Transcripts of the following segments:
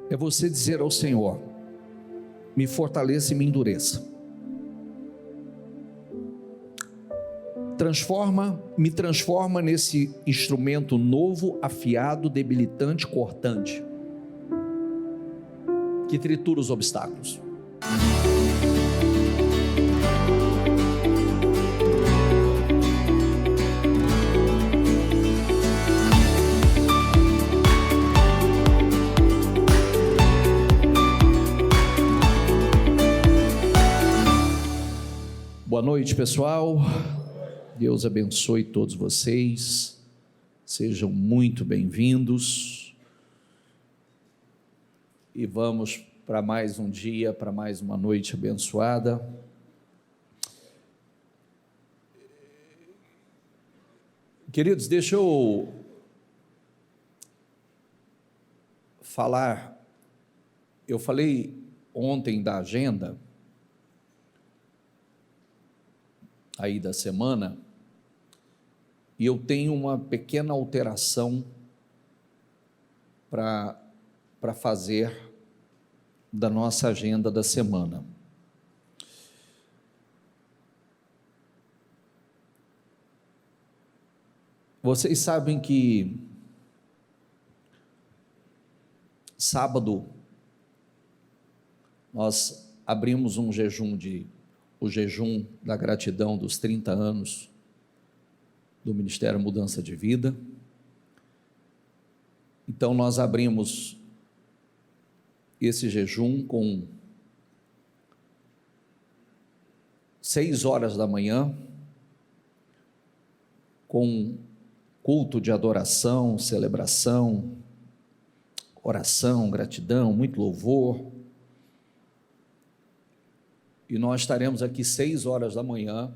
é você dizer ao Senhor: me fortaleça e me endureça. Me transforma nesse instrumento novo, afiado, debilitante, cortante, que tritura os obstáculos. Boa noite, pessoal. Deus abençoe todos vocês. Sejam muito bem-vindos. E vamos para mais um dia, para mais uma noite abençoada. Queridos, deixa eu falar. Eu falei ontem da agenda aí da semana, e eu tenho uma pequena alteração para fazer da nossa agenda da semana. Vocês sabem que sábado nós abrimos um jejum o jejum da gratidão dos 30 anos do Ministério Mudança de Vida. Então nós abrimos esse jejum com 6 horas da manhã, com culto de adoração, celebração, oração, gratidão, muito louvor. E nós estaremos aqui 6 horas da manhã,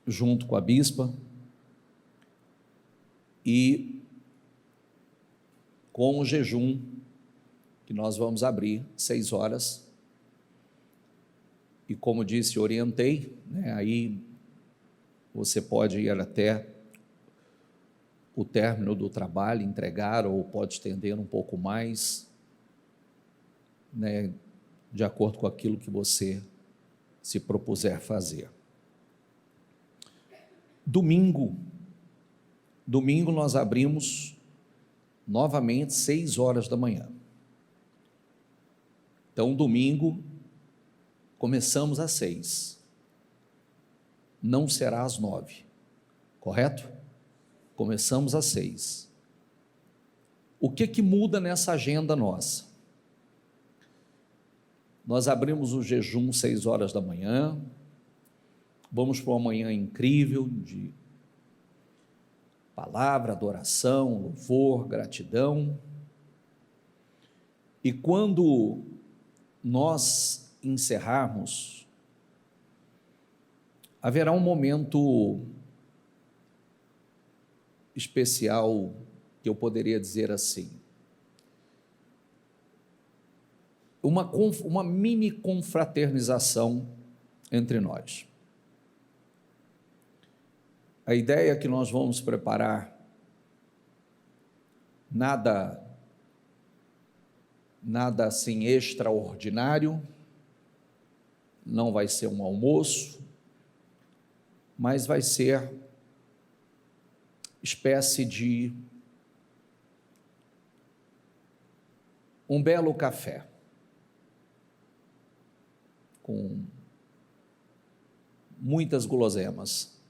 junto com a bispa, e com o jejum, que nós vamos abrir 6 horas, e como disse, orientei, aí você pode ir até o término do trabalho, entregar, ou pode estender um pouco mais, de acordo com aquilo que você se propuser fazer. Domingo nós abrimos novamente 6 horas da manhã. Então, domingo, começamos às 6, não será às 9, correto? Começamos às 6. O que muda nessa agenda nossa? Nós abrimos o jejum 6 horas da manhã, vamos para uma manhã incrível de palavra, adoração, louvor, gratidão, e quando nós encerrarmos, haverá um momento especial, que eu poderia dizer assim, uma mini confraternização entre nós. A ideia é que nós vamos preparar nada assim extraordinário, não vai ser um almoço, mas vai ser espécie de um belo café, com muitas guloseimas,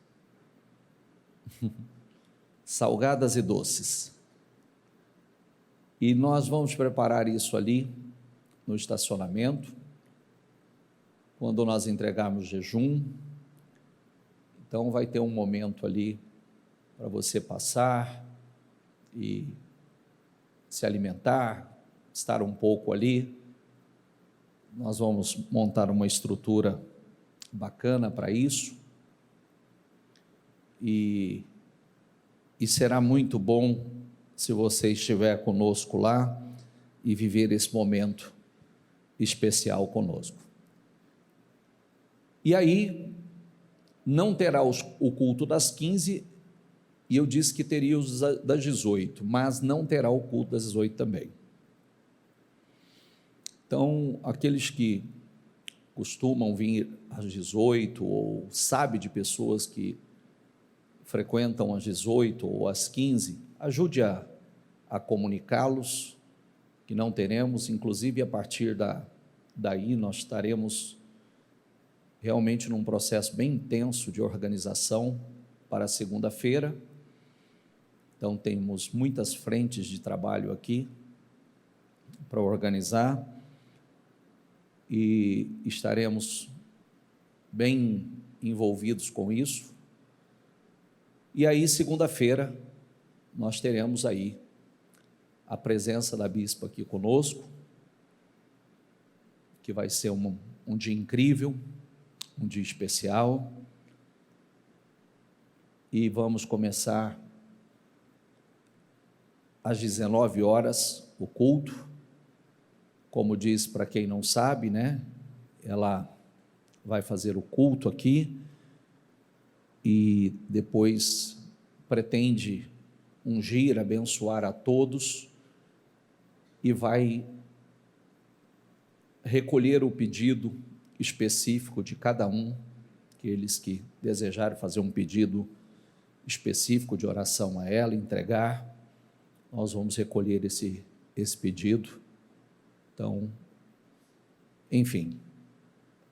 salgadas e doces, e nós vamos preparar isso ali no estacionamento, quando nós entregarmos o jejum. Então vai ter um momento ali para você passar e se alimentar, estar um pouco ali. Nós vamos montar uma estrutura bacana para isso, e será muito bom se você estiver conosco lá e viver esse momento especial conosco. E aí, não terá o culto das 15, e eu disse que teria os das 18, mas não terá o culto das 18 também. Então, aqueles que costumam vir às 18 ou sabe de pessoas que frequentam às 18 ou às 15, ajude a comunicá-los, que não teremos, inclusive a partir daí nós estaremos realmente num processo bem intenso de organização para segunda-feira. Então temos muitas frentes de trabalho aqui para organizar e estaremos bem envolvidos com isso. E aí, segunda-feira, nós teremos aí a presença da bispa aqui conosco, que vai ser um dia incrível, um dia especial, e vamos começar às 19 horas o culto. Como diz, para quem não sabe, né, ela vai fazer o culto aqui e depois pretende ungir, abençoar a todos e vai recolher o pedido específico de cada um, aqueles que desejarem fazer um pedido específico de oração a ela, entregar, nós vamos recolher esse pedido. Então, enfim,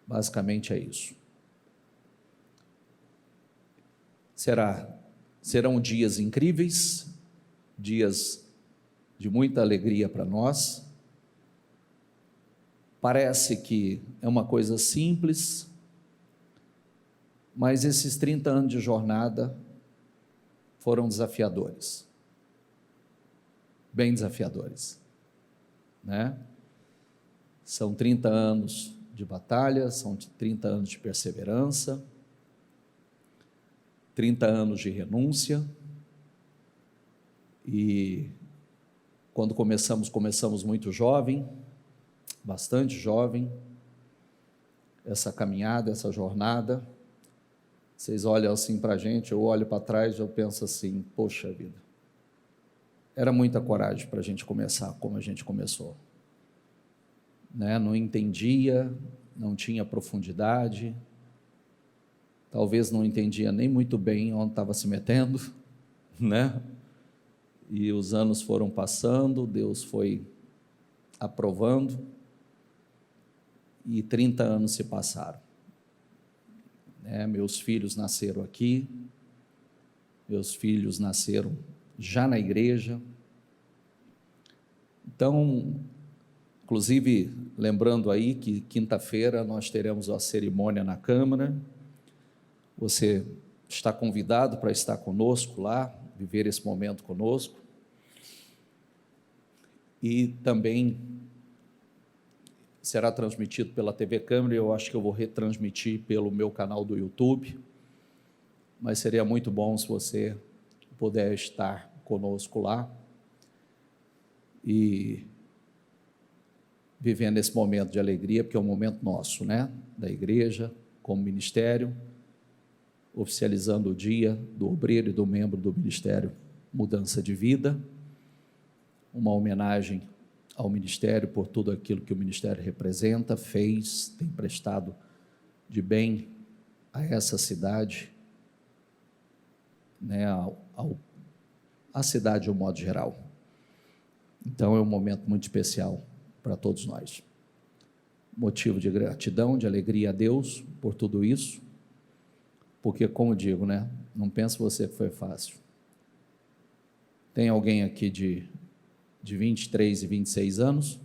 basicamente é isso. Serão dias incríveis, dias de muita alegria para nós. Parece que é uma coisa simples, mas esses 30 anos de jornada foram desafiadores, bem desafiadores, né? São 30 anos de batalha, são 30 anos de perseverança, 30 anos de renúncia, e quando começamos muito jovem, bastante jovem, essa caminhada, essa jornada. Vocês olham assim para a gente, eu olho para trás e eu penso assim, poxa vida, era muita coragem para a gente começar como a gente começou, né? Não entendia, não tinha profundidade, talvez não entendia nem muito bem onde estava se metendo, né? E os anos foram passando, Deus foi aprovando, e 30 anos se passaram, né? Meus filhos nasceram aqui, meus filhos nasceram já na igreja. Então, inclusive, lembrando aí que quinta-feira nós teremos a cerimônia na Câmara. Você está convidado para estar conosco lá, viver esse momento conosco. E também será transmitido pela TV Câmara, eu acho que eu vou retransmitir pelo meu canal do YouTube, mas seria muito bom se você puder estar conosco lá e vivendo esse momento de alegria, porque é um momento nosso, né, da igreja, como ministério, oficializando o dia do obreiro e do membro do ministério Mudança de Vida, uma homenagem ao ministério por tudo aquilo que o ministério representa, fez, tem prestado de bem a essa cidade, né, a cidade de um modo geral. Então é um momento muito especial para todos nós. Motivo de gratidão, de alegria a Deus por tudo isso, porque, como digo, né, não pense você que foi fácil. Tem alguém aqui de 23 e 26 anos?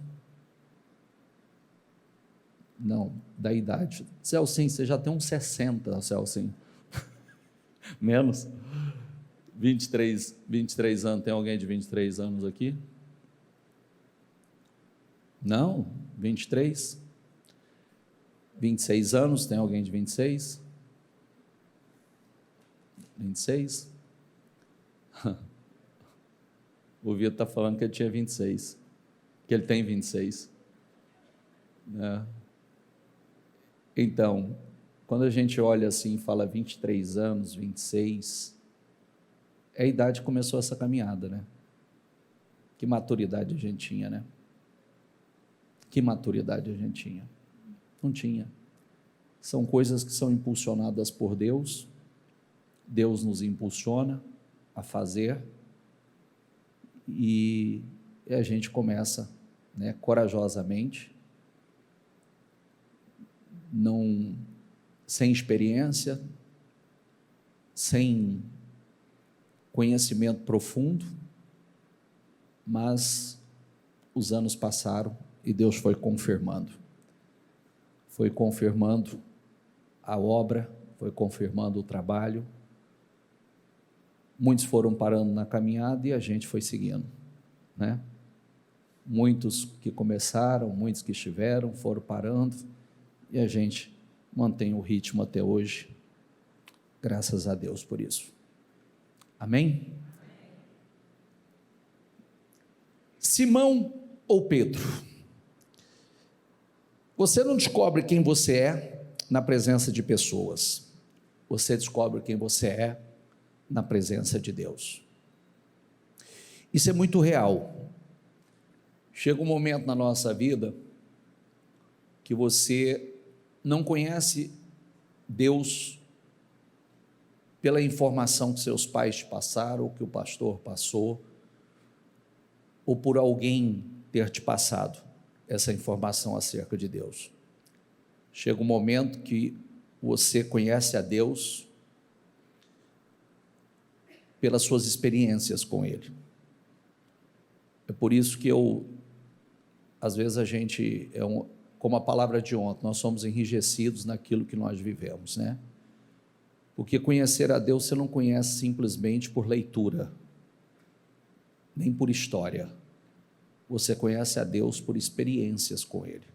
Não, da idade. Celcinho, você já tem uns 60, Celcinho. Menos? 23 anos, tem alguém de 23 anos aqui? Não? 23? 26 anos, tem alguém de 26? 26? O Vitor está falando que ele tinha 26, que ele tem 26. Né? Então, quando a gente olha assim e fala 23 anos, 26, é a idade que começou essa caminhada, né? Que maturidade a gente tinha, né? Que maturidade a gente tinha? Não tinha. São coisas que são impulsionadas por Deus, Deus nos impulsiona a fazer, e a gente começa, corajosamente, sem experiência, sem conhecimento profundo, mas os anos passaram e Deus foi confirmando a obra, foi confirmando o trabalho. Muitos foram parando na caminhada e a gente foi seguindo, Muitos que começaram, muitos que estiveram, foram parando, e a gente mantém o ritmo até hoje, graças a Deus por isso. Amém? Simão ou Pedro? Você não descobre quem você é na presença de pessoas, você descobre quem você é na presença de Deus. Isso é muito real. Chega um momento na nossa vida que você não conhece Deus pela informação que seus pais te passaram, ou que o pastor passou, ou por alguém ter te passado essa informação acerca de Deus. Chega um momento que você conhece a Deus pelas suas experiências com Ele. É por isso que às vezes a gente, como a palavra de ontem, nós somos enrijecidos naquilo que nós vivemos, Porque conhecer a Deus você não conhece simplesmente por leitura, nem por história. Você conhece a Deus por experiências com Ele,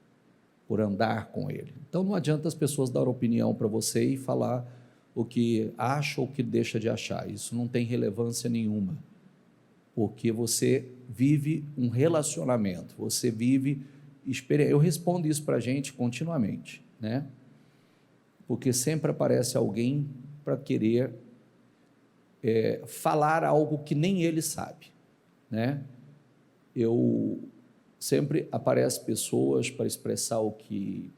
por andar com Ele. Então não adianta as pessoas dar opinião para você e falar o que acha ou o que deixa de achar. Isso não tem relevância nenhuma, porque você vive um relacionamento, você vive experiência. Eu respondo isso para a gente continuamente, Porque sempre aparece alguém para querer falar algo que nem ele sabe, Sempre aparecem pessoas para expressar o que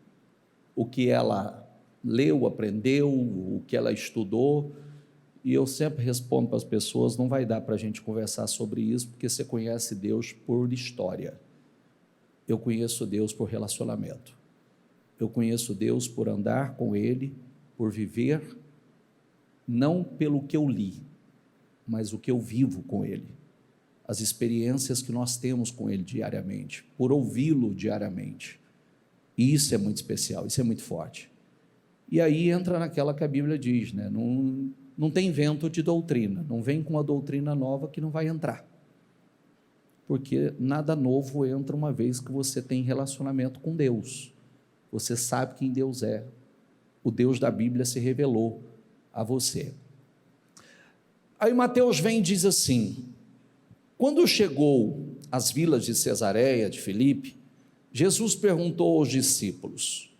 ela leu, aprendeu, o que ela estudou, e eu sempre respondo para as pessoas: não vai dar para a gente conversar sobre isso, porque você conhece Deus por história. Eu conheço Deus por relacionamento. Eu conheço Deus por andar com Ele, por viver, não pelo que eu li, mas o que eu vivo com Ele, as experiências que nós temos com Ele diariamente, por ouvi-lo diariamente. E isso é muito especial, isso é muito forte. E aí entra naquela que a Bíblia diz, não tem vento de doutrina, não vem com uma doutrina nova que não vai entrar, porque nada novo entra uma vez que você tem relacionamento com Deus, você sabe quem Deus é, o Deus da Bíblia se revelou a você. Aí Mateus vem e diz assim: quando chegou às vilas de Cesareia de Filipe, Jesus perguntou aos discípulos: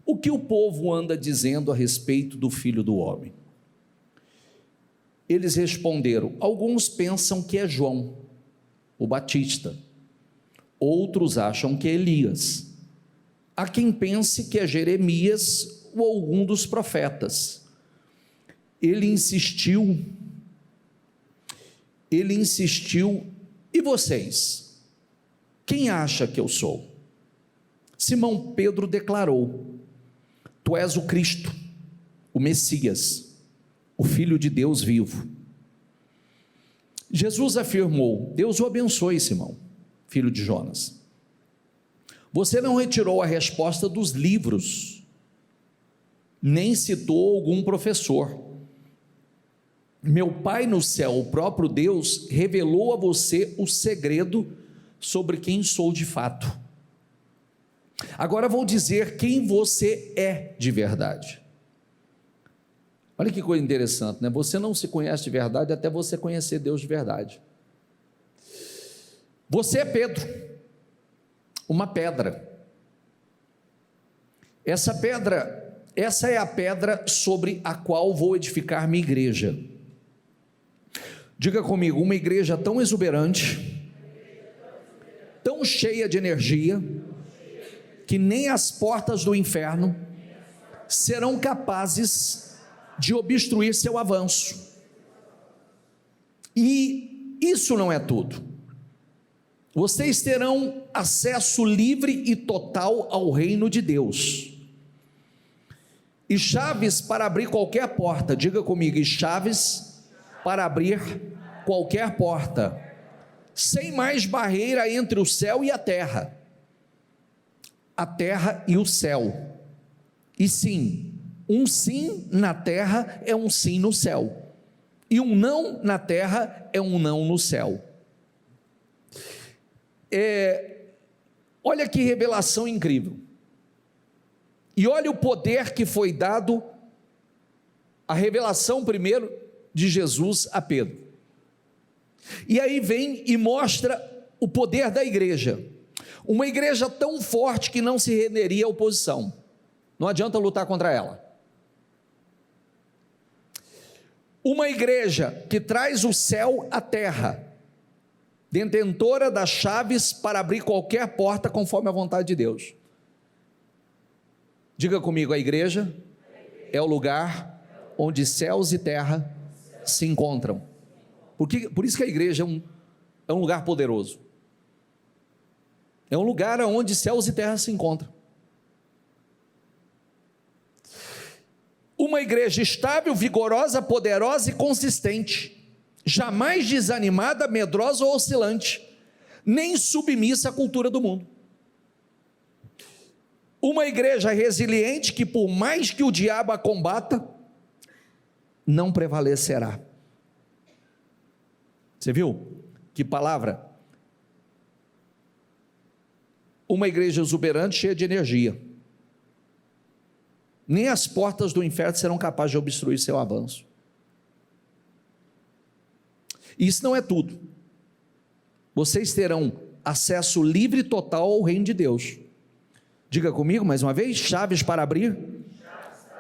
o que o povo anda dizendo a respeito do Filho do Homem? Eles responderam: alguns pensam que é João, o Batista, outros acham que é Elias, há quem pense que é Jeremias ou algum dos profetas. Ele insistiu, e vocês? Quem acha que eu sou? Simão Pedro declarou: tu és o Cristo, o Messias, o Filho de Deus vivo. Jesus afirmou: Deus o abençoe, Simão, filho de Jonas. Você não retirou a resposta dos livros, nem citou algum professor. Meu Pai no céu, o próprio Deus, revelou a você o segredo sobre quem sou de fato. Agora vou dizer quem você é de verdade. Olha que coisa interessante, Você não se conhece de verdade até você conhecer Deus de verdade. Você é Pedro, uma pedra. Essa é a pedra sobre a qual vou edificar minha igreja. Diga comigo: uma igreja tão exuberante, tão cheia de energia, que nem as portas do inferno serão capazes de obstruir seu avanço. E isso não é tudo. Vocês terão acesso livre e total ao reino de Deus, e chaves para abrir qualquer porta. Diga comigo: e chaves para abrir qualquer porta, sem mais barreira entre o céu e a terra e o céu. E sim, um sim na terra é um sim no céu, e um não na terra é um não no céu. Olha que revelação incrível, e olha o poder que foi dado, a revelação primeiro de Jesus a Pedro, e aí vem e mostra o poder da igreja, uma igreja tão forte que não se renderia à oposição, não adianta lutar contra ela, uma igreja que traz o céu à terra, detentora das chaves para abrir qualquer porta conforme a vontade de Deus. Diga comigo: a igreja é o lugar onde céus e terra se encontram. Por isso que a igreja é um lugar poderoso, é um lugar onde céus e terra se encontram. Uma igreja estável, vigorosa, poderosa e consistente, jamais desanimada, medrosa ou oscilante, nem submissa à cultura do mundo. Uma igreja resiliente que, por mais que o diabo a combata, não prevalecerá. Você viu? Que palavra? Uma igreja exuberante, cheia de energia. Nem as portas do inferno serão capazes de obstruir seu avanço. E isso não é tudo. Vocês terão acesso livre e total ao reino de Deus. Diga comigo mais uma vez: chaves para abrir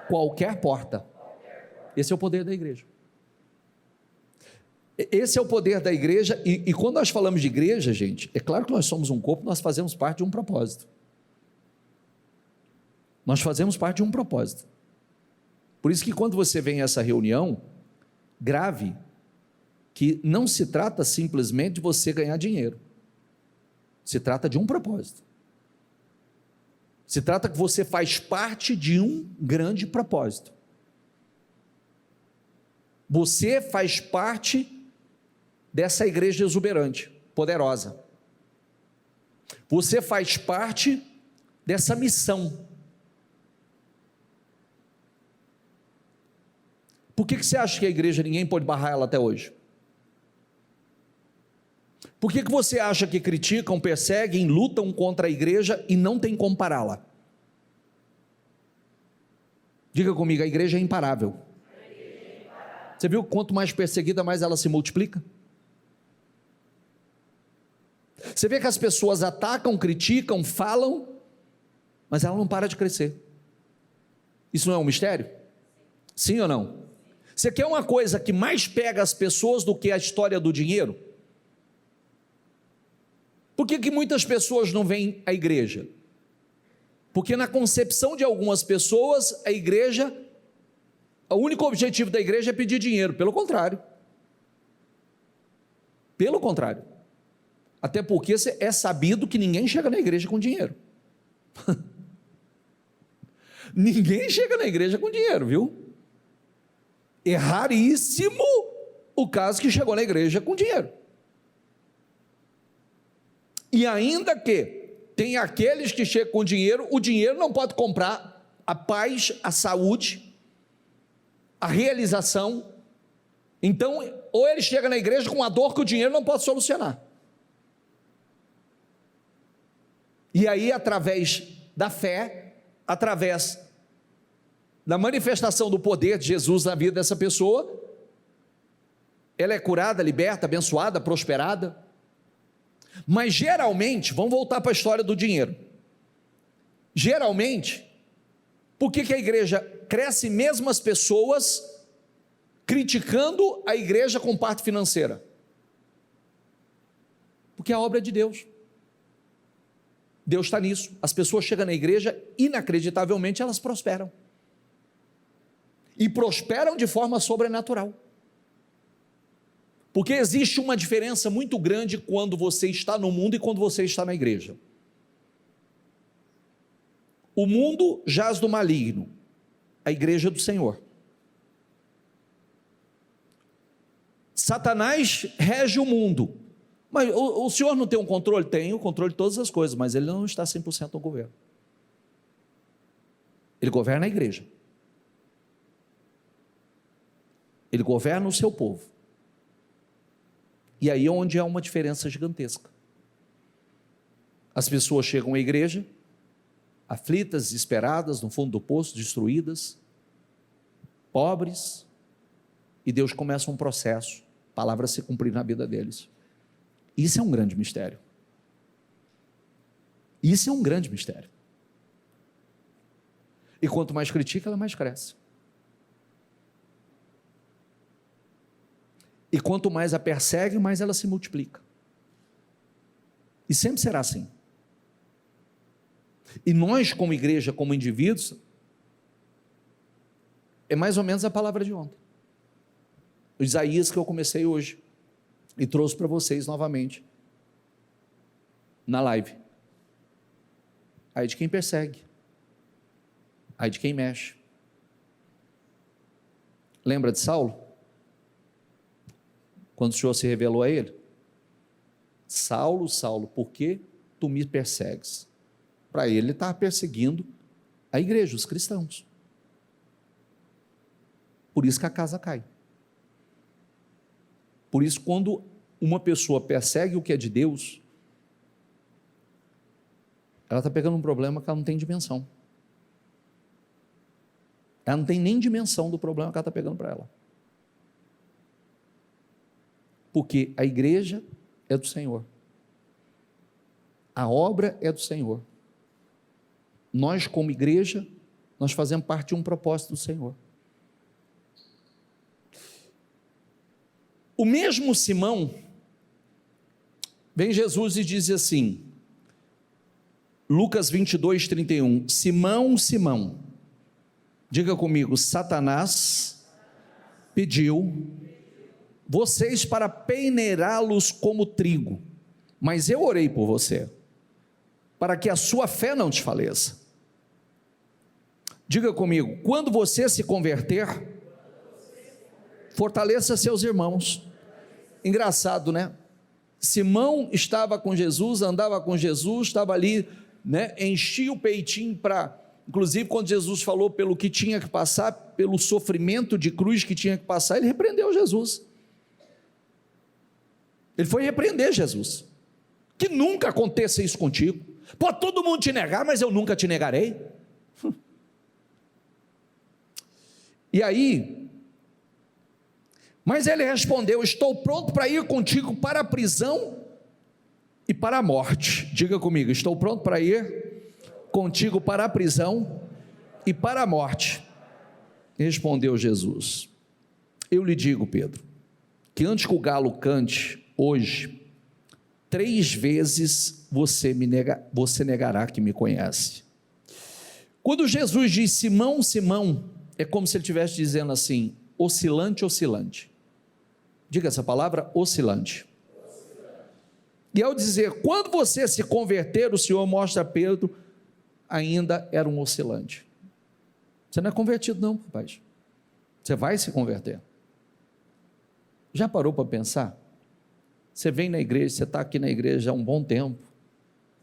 qualquer porta. Esse é o poder da igreja. Esse é o poder da igreja, e quando nós falamos de igreja, gente, é claro que nós somos um corpo, nós fazemos parte de um propósito. Nós fazemos parte de um propósito. Por isso que quando você vem a essa reunião, grave que não se trata simplesmente de você ganhar dinheiro, se trata de um propósito, se trata que você faz parte de um grande propósito, você faz parte dessa igreja exuberante, poderosa, você faz parte dessa missão. Por que você acha que a igreja, ninguém pode barrar ela até hoje? Por que você acha que criticam, perseguem, lutam contra a igreja e não tem como pará-la? Diga comigo: a igreja é imparável. Você viu que quanto mais perseguida, mais ela se multiplica? Você vê que as pessoas atacam, criticam, falam, mas ela não para de crescer. Isso não é um mistério? Sim ou não? Você quer uma coisa que mais pega as pessoas do que a história do dinheiro? Por que muitas pessoas não vêm à igreja? Porque na concepção de algumas pessoas, a igreja, o único objetivo da igreja é pedir dinheiro. Pelo contrário, até porque é sabido que ninguém chega na igreja com dinheiro. Ninguém chega na igreja com dinheiro, viu? É raríssimo o caso que chegou na igreja com dinheiro. E ainda que tem aqueles que chegam com dinheiro, o dinheiro não pode comprar a paz, a saúde, a realização. Então, ou ele chega na igreja com uma dor que o dinheiro não pode solucionar. E aí, através da fé, através da manifestação do poder de Jesus na vida dessa pessoa, ela é curada, liberta, abençoada, prosperada. Mas geralmente, vamos voltar para a história do dinheiro. Geralmente, por que a igreja cresce mesmo as pessoas criticando a igreja com parte financeira? Porque a obra é de Deus. Deus está nisso. As pessoas chegam na igreja, inacreditavelmente elas prosperam. E prosperam de forma sobrenatural. Porque existe uma diferença muito grande quando você está no mundo e quando você está na igreja. O mundo jaz do maligno, a igreja é do Senhor. Satanás rege o mundo, mas o Senhor não tem um controle? Tem o controle de todas as coisas, mas ele não está 100% no governo. Ele governa a igreja. Ele governa o seu povo. E aí é onde há uma diferença gigantesca. As pessoas chegam à igreja, aflitas, desesperadas, no fundo do poço, destruídas, pobres, e Deus começa um processo, a palavra se cumprir na vida deles. Isso é um grande mistério. Isso é um grande mistério. E quanto mais critica, ela mais cresce. E quanto mais a persegue, mais ela se multiplica. E sempre será assim. E nós, como igreja, como indivíduos, é mais ou menos a palavra de ontem. O Isaías que eu comecei hoje e trouxe para vocês novamente na live. Aí de quem persegue, aí de quem mexe. Lembra de Saulo? Quando o Senhor se revelou a ele: Saulo, Saulo, por que tu me persegues? Para ele estava perseguindo a igreja, os cristãos. Por isso que a casa cai. Por isso, quando uma pessoa persegue o que é de Deus, ela está pegando um problema que ela não tem dimensão. Ela não tem nem dimensão do problema que ela está pegando para ela. Porque a igreja é do Senhor. A obra é do Senhor. Nós, como igreja, nós fazemos parte de um propósito do Senhor. O mesmo Simão, vem Jesus e diz assim, Lucas 22, 31, Simão, Simão, diga comigo, Satanás pediu vocês para peneirá-los como trigo, mas eu orei por você, para que a sua fé não desfaleça. Diga comigo, quando você se converter, fortaleça seus irmãos. Engraçado, né? Simão estava com Jesus, andava com Jesus, estava ali, né? Enchia o peitinho para, inclusive quando Jesus falou pelo que tinha que passar, pelo sofrimento de cruz que tinha que passar, ele repreendeu Jesus. Ele foi repreender Jesus. Que nunca aconteça isso contigo. Pode todo mundo te negar, mas eu nunca te negarei. E aí, mas ele respondeu, estou pronto para ir contigo para a prisão e para a morte. Diga comigo, estou pronto para ir contigo para a prisão e para a morte. Respondeu Jesus, eu lhe digo, Pedro, que antes que o galo cante hoje, 3 vezes você negará que me conhece. Quando Jesus diz Simão, Simão, é como se ele estivesse dizendo assim, oscilante, oscilante. Diga essa palavra, oscilante. E ao dizer, quando você se converter, o Senhor mostra a Pedro, ainda era um oscilante. Você não é convertido não, rapaz. Você vai se converter. Já parou para pensar? Você vem na igreja, você está aqui na igreja há um bom tempo,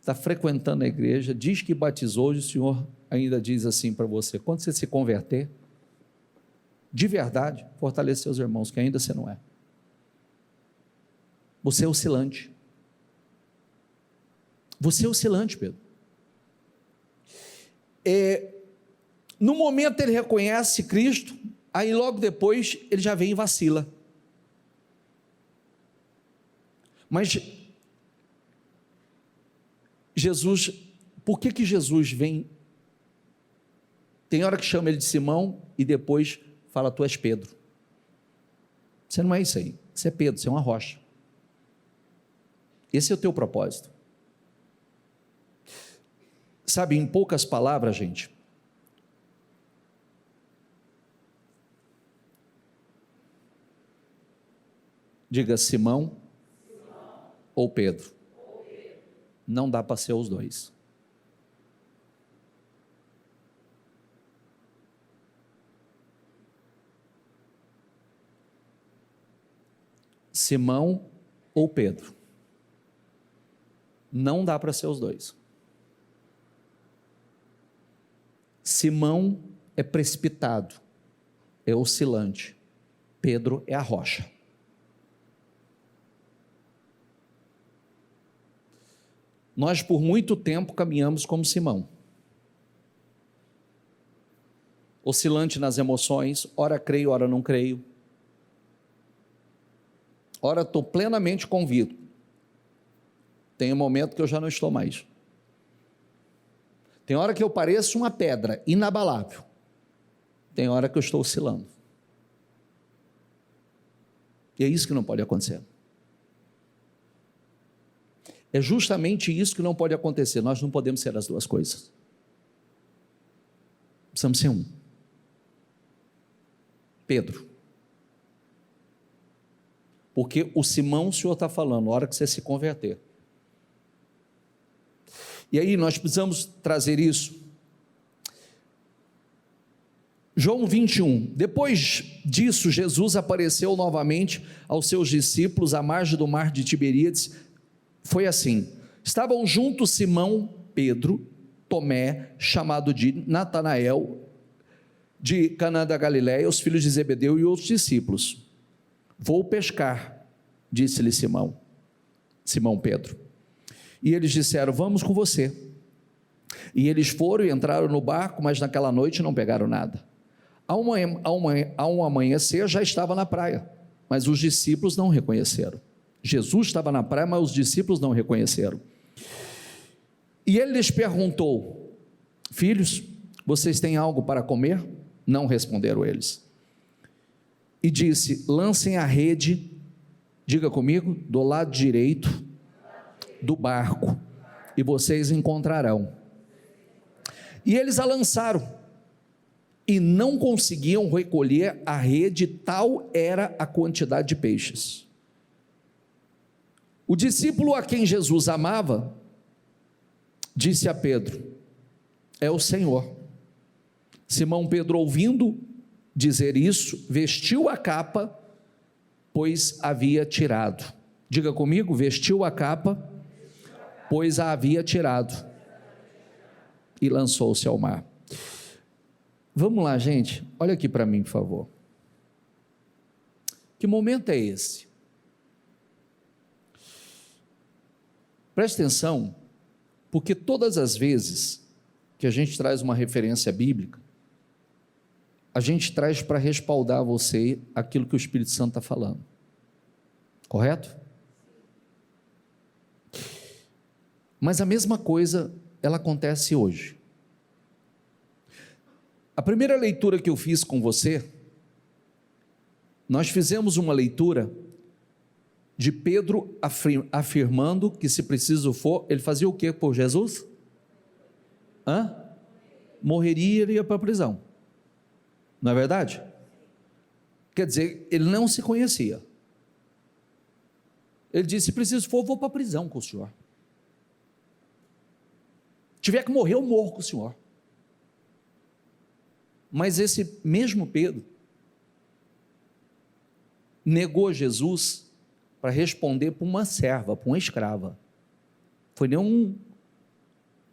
está frequentando a igreja, diz que batizou, e o Senhor ainda diz assim para você, quando você se converter, de verdade, fortaleça seus irmãos, que ainda você não é. Você é oscilante. Você é oscilante, Pedro. No momento ele reconhece Cristo, aí logo depois ele já vem e vacila. Mas Jesus, por que Jesus vem? Tem hora que chama ele de Simão e depois fala, tu és Pedro. Você não é isso aí, você é Pedro, você é uma rocha. Esse é o teu propósito. Sabe, em poucas palavras, gente, diga Simão ou Pedro. Não dá para ser os dois. Simão ou Pedro. Não dá para ser os dois. Simão é precipitado, é oscilante. Pedro é a rocha. Nós por muito tempo caminhamos como Simão. Oscilante nas emoções, ora creio, ora não creio. Ora estou plenamente convicto. Tem um momento que eu já não estou mais. Tem hora que eu pareço uma pedra inabalável. Tem hora que eu estou oscilando. E é isso que não pode acontecer. É justamente isso que não pode acontecer. Nós não podemos ser as duas coisas. Precisamos ser um. Pedro. Porque o Simão, o Senhor está falando, a hora que você se converter. E aí nós precisamos trazer isso. João 21, depois disso, Jesus apareceu novamente aos seus discípulos à margem do mar de Tiberíades. Foi assim, estavam juntos Simão, Pedro, Tomé, chamado de Natanael, de Caná da Galiléia, os filhos de Zebedeu e outros discípulos. Vou pescar, disse-lhe Simão Pedro. E eles disseram, vamos com você. E eles foram e entraram no barco, mas naquela noite não pegaram nada. Ao amanhecer já estava na praia, mas os discípulos não reconheceram. Jesus estava na praia, mas os discípulos não reconheceram. E ele lhes perguntou, filhos, vocês têm algo para comer? Não responderam eles. E disse, lancem a rede, diga comigo, do lado direito do barco, e vocês encontrarão. E eles a lançaram, e não conseguiam recolher a rede, tal era a quantidade de peixes. O discípulo a quem Jesus amava, disse a Pedro, é o Senhor. Simão Pedro, ouvindo dizer isso, vestiu a capa, pois havia tirado. Diga comigo, vestiu a capa, pois a havia tirado, e lançou-se ao mar. Vamos lá, gente, olha aqui para mim, por favor. Que momento é esse? Preste atenção, porque todas as vezes que a gente traz uma referência bíblica, a gente traz para respaldar você aquilo que o Espírito Santo está falando, correto? Mas a mesma coisa, ela acontece hoje. A primeira leitura que eu fiz com você, nós fizemos uma leitura de Pedro afirmando que se preciso for, ele fazia o que por Jesus? Morreria e ia para a prisão, não é verdade? Quer dizer, ele não se conhecia. Ele disse, se preciso for, vou para a prisão com o senhor. Tiver que morrer, eu morro com o senhor. Mas esse mesmo Pedro negou Jesus para responder para uma serva, para uma escrava. Foi nem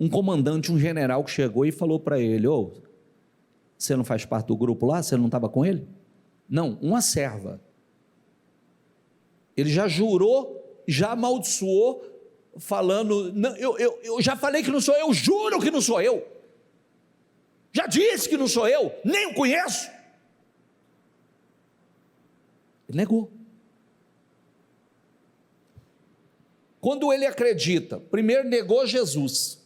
um comandante, um general que chegou e falou para ele, você não faz parte do grupo lá? Você não estava com ele? Não, uma serva. Ele já jurou, já amaldiçoou, falando, não, eu já falei que não sou eu, juro que não sou eu. Já disse que não sou eu, nem o conheço. Ele negou. Quando ele acredita, primeiro negou Jesus.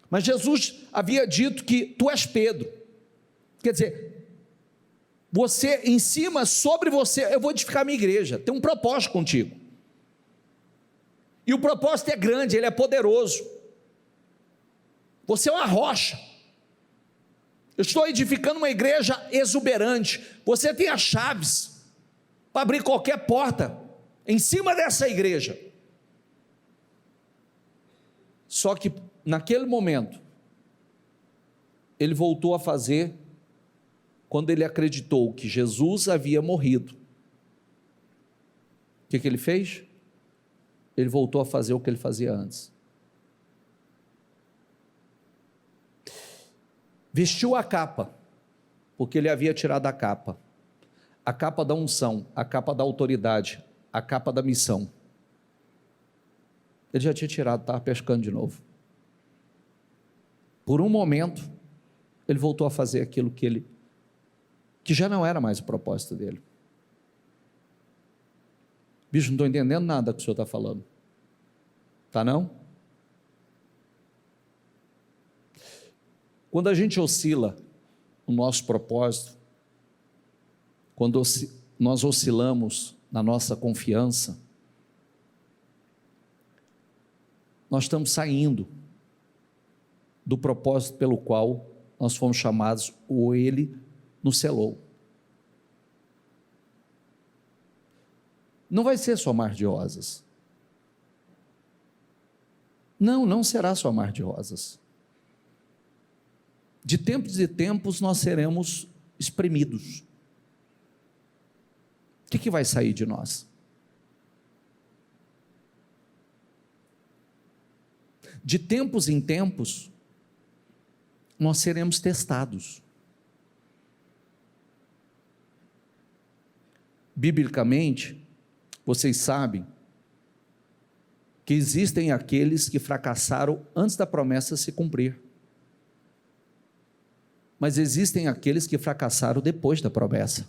Mas Jesus havia dito que tu és Pedro. Quer dizer, você em cima, sobre você, eu vou edificar a minha igreja. Tem um propósito contigo. E o propósito é grande, ele é poderoso. Você é uma rocha. Eu estou edificando uma igreja exuberante. Você tem as chaves para abrir qualquer porta em cima dessa igreja. Só que naquele momento, ele voltou a fazer quando ele acreditou que Jesus havia morrido. O que ele fez? Ele voltou a fazer o que ele fazia antes. Vestiu a capa, porque ele havia tirado a capa da unção, a capa da autoridade, a capa da missão. Ele já tinha tirado, estava pescando de novo. Por um momento, ele voltou a fazer aquilo que já não era mais o propósito dele. Bicho, não estou entendendo nada que o senhor está falando. Tá não? Quando a gente oscila o nosso propósito, quando nós oscilamos na nossa confiança, nós estamos saindo do propósito pelo qual nós fomos chamados, ou Ele nos selou. Não vai ser só mar de rosas. Não será só mar de rosas. De tempos e tempos nós seremos espremidos. O que vai sair de nós? De tempos em tempos, nós seremos testados. Biblicamente, vocês sabem que existem aqueles que fracassaram antes da promessa se cumprir. Mas existem aqueles que fracassaram depois da promessa.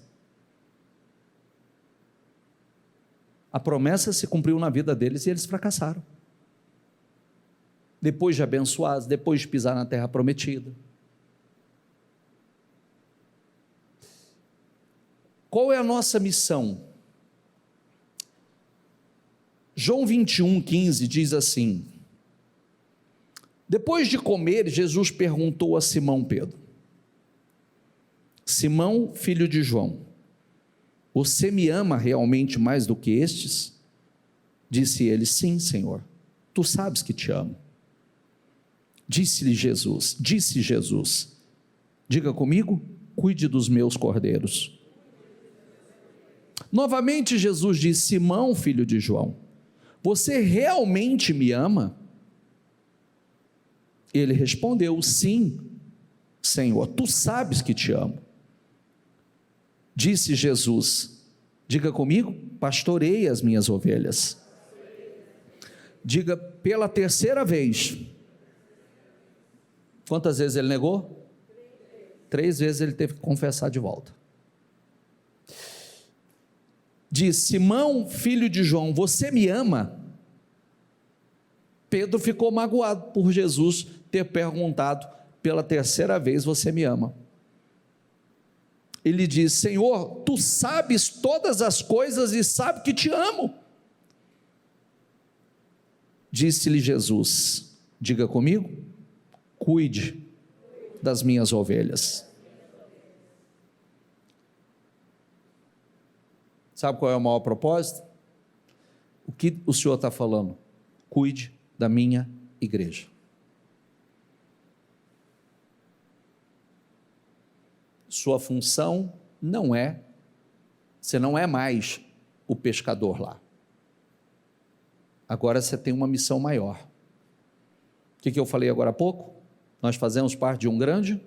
A promessa se cumpriu na vida deles e eles fracassaram. Depois de abençoados, depois de pisar na terra prometida. Qual é a nossa missão? João 21:15 diz assim: depois de comer, Jesus perguntou a Simão Pedro: Simão, filho de João, você me ama realmente mais do que estes? Disse ele: sim, Senhor, tu sabes que te amo. Disse Jesus, diga comigo, cuide dos meus cordeiros. Novamente Jesus disse: Simão, filho de João, você realmente me ama? Ele respondeu: sim, Senhor, tu sabes que te amo. Disse Jesus, diga comigo, pastorei as minhas ovelhas. Diga pela terceira vez. Quantas vezes ele negou? 3 vezes ele teve que confessar de volta. Diz: Simão, filho de João, você me ama? Pedro ficou magoado por Jesus ter perguntado pela terceira vez: você me ama? Ele diz: Senhor, tu sabes todas as coisas e sabe que te amo. Disse-lhe Jesus, diga comigo, cuide das minhas ovelhas. Sabe qual é o maior propósito? O que o Senhor está falando? Cuide da minha igreja. Sua função você não é mais o pescador lá. Agora você tem uma missão maior. O que eu falei agora há pouco? Nós fazemos parte de um grande?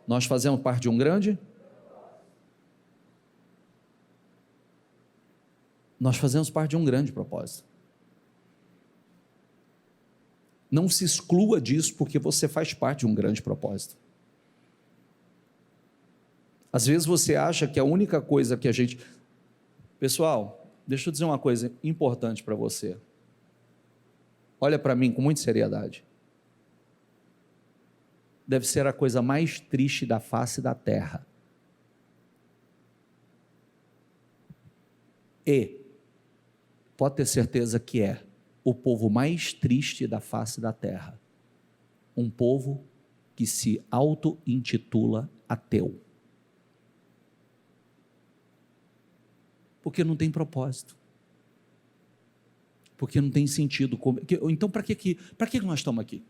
Nós fazemos parte de um grande? Nós fazemos parte de um grande propósito. Não se exclua disso, porque você faz parte de um grande propósito. Às vezes você acha que a única coisa que a gente... Pessoal, deixa eu dizer uma coisa importante para você. Olha para mim com muita seriedade. Deve ser a coisa mais triste da face da terra. E pode ter certeza que é o povo mais triste da face da terra, um povo que se auto-intitula ateu. Porque não tem propósito. Porque não tem sentido. Então, para que nós estamos aqui?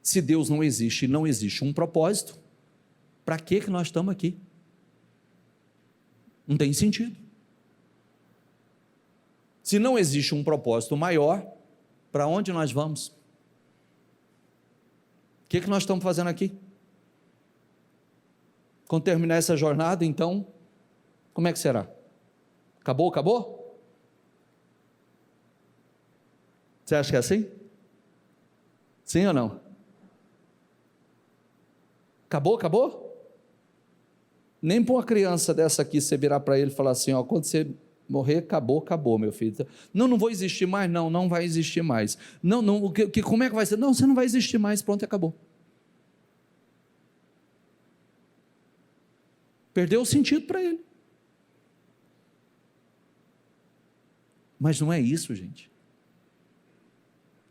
Se Deus não existe e não existe um propósito, para que nós estamos aqui? Não tem sentido. Se não existe um propósito maior, para onde nós vamos? O que nós estamos fazendo aqui? Quando terminar essa jornada, então, como é que será? Acabou? Você acha que é assim? Sim ou não? Acabou? Nem para uma criança dessa aqui, você virar para ele e falar assim, ó, quando você morrer, acabou, meu filho. Não vou existir mais, não vai existir mais. Não, como é que vai ser? Não, você não vai existir mais, pronto, acabou. Perdeu o sentido para ele. Mas não é isso, gente.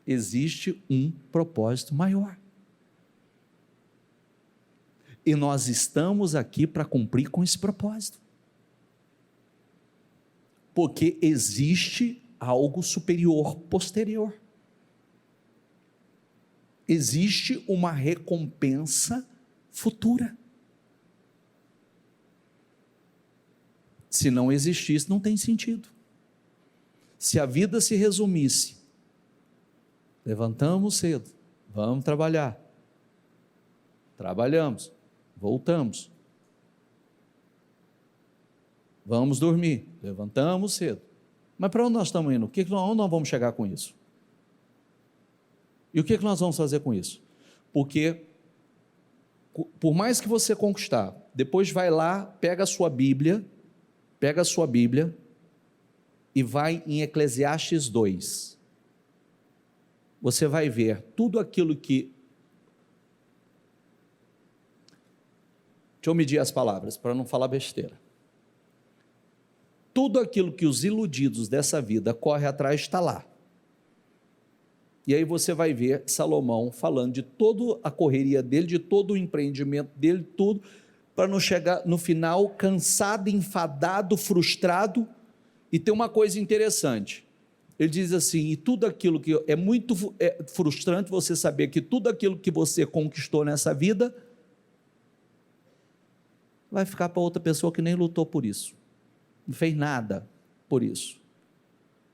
Existe um propósito maior. E nós estamos aqui para cumprir com esse propósito. Porque existe algo superior, posterior. Existe uma recompensa futura. Se não existisse, não tem sentido. Se a vida se resumisse, levantamos cedo, vamos trabalhar, trabalhamos, voltamos, vamos dormir, levantamos cedo, mas para onde nós estamos indo? Onde nós vamos chegar com isso? E o que nós vamos fazer com isso? Porque, por mais que você conquistar, depois vai lá, pega a sua Bíblia e vai em Eclesiastes 2, você vai ver tudo aquilo que, deixa eu medir as palavras, para não falar besteira, tudo aquilo que os iludidos dessa vida correm atrás está lá, e aí você vai ver Salomão falando de toda a correria dele, de todo o empreendimento dele, tudo, para não chegar no final cansado, enfadado, frustrado. E tem uma coisa interessante, ele diz assim, e tudo aquilo que é muito frustrante você saber que tudo aquilo que você conquistou nessa vida, vai ficar para outra pessoa que nem lutou por isso, não fez nada por isso.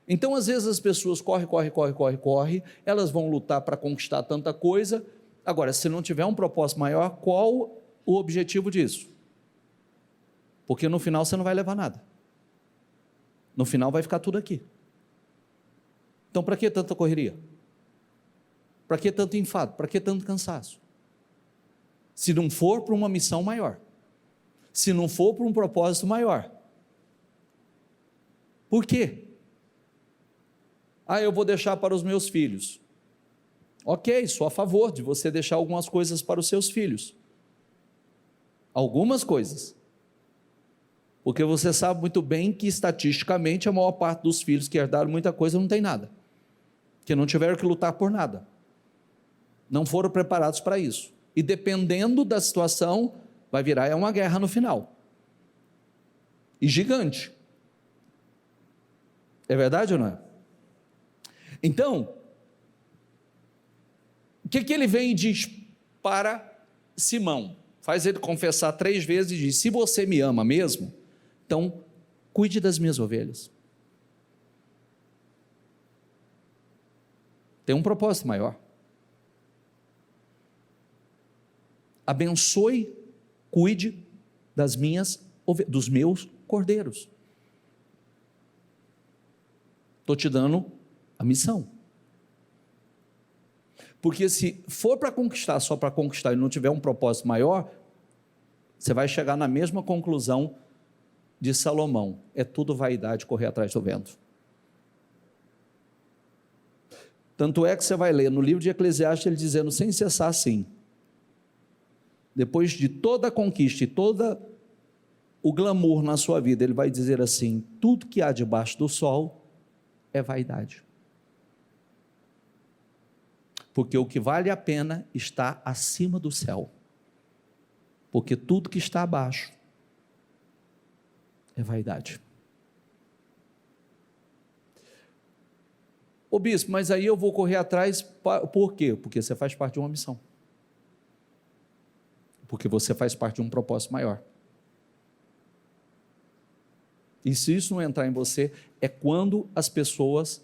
Então às vezes as pessoas correm, elas vão lutar para conquistar tanta coisa, agora se não tiver um propósito maior, qual o objetivo disso? Porque no final você não vai levar nada. No final vai ficar tudo aqui. Então para que tanta correria? Para que tanto enfado? Para que tanto cansaço? Se não for para uma missão maior, se não for para um propósito maior. Por quê? Eu vou deixar para os meus filhos. Ok, sou a favor de você deixar algumas coisas para os seus filhos. Algumas coisas. Porque você sabe muito bem que, estatisticamente, a maior parte dos filhos que herdaram muita coisa não tem nada. Que não tiveram que lutar por nada. Não foram preparados para isso. E dependendo da situação, vai virar uma guerra no final. E gigante. É verdade ou não é? Então, o que ele vem e diz para Simão? Faz ele confessar 3 vezes e diz, se você me ama mesmo, então cuide das minhas ovelhas. Tem um propósito maior. Abençoe, cuide dos meus cordeiros. Estou te dando a missão. Porque se for para conquistar, só para conquistar e não tiver um propósito maior, você vai chegar na mesma conclusão de Salomão, é tudo vaidade correr atrás do vento. Tanto é que você vai ler no livro de Eclesiastes ele dizendo sem cessar assim, depois de toda a conquista e todo o glamour na sua vida, ele vai dizer assim, tudo que há debaixo do sol é vaidade. porque o que vale a pena está acima do céu, porque tudo que está abaixo é vaidade. Ô bispo, mas aí eu vou correr atrás, por quê? Porque você faz parte de uma missão, porque você faz parte de um propósito maior. E se isso não entrar em você, é quando as pessoas,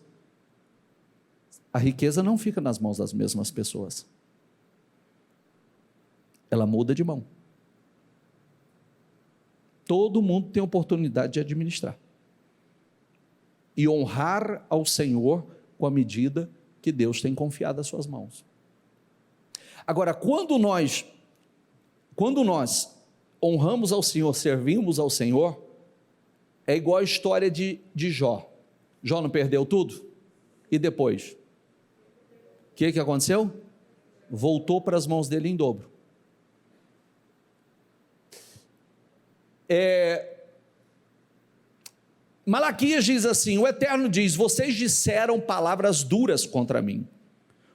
a riqueza não fica nas mãos das mesmas pessoas, ela muda de mão. Todo mundo tem oportunidade de administrar e honrar ao Senhor com a medida que Deus tem confiado às suas mãos. Agora, quando nós honramos ao Senhor, servimos ao Senhor, é igual a história de Jó. Jó não perdeu tudo? E depois? O que aconteceu? Voltou para as mãos dele em dobro. Malaquias diz assim, o Eterno diz, vocês disseram palavras duras contra mim.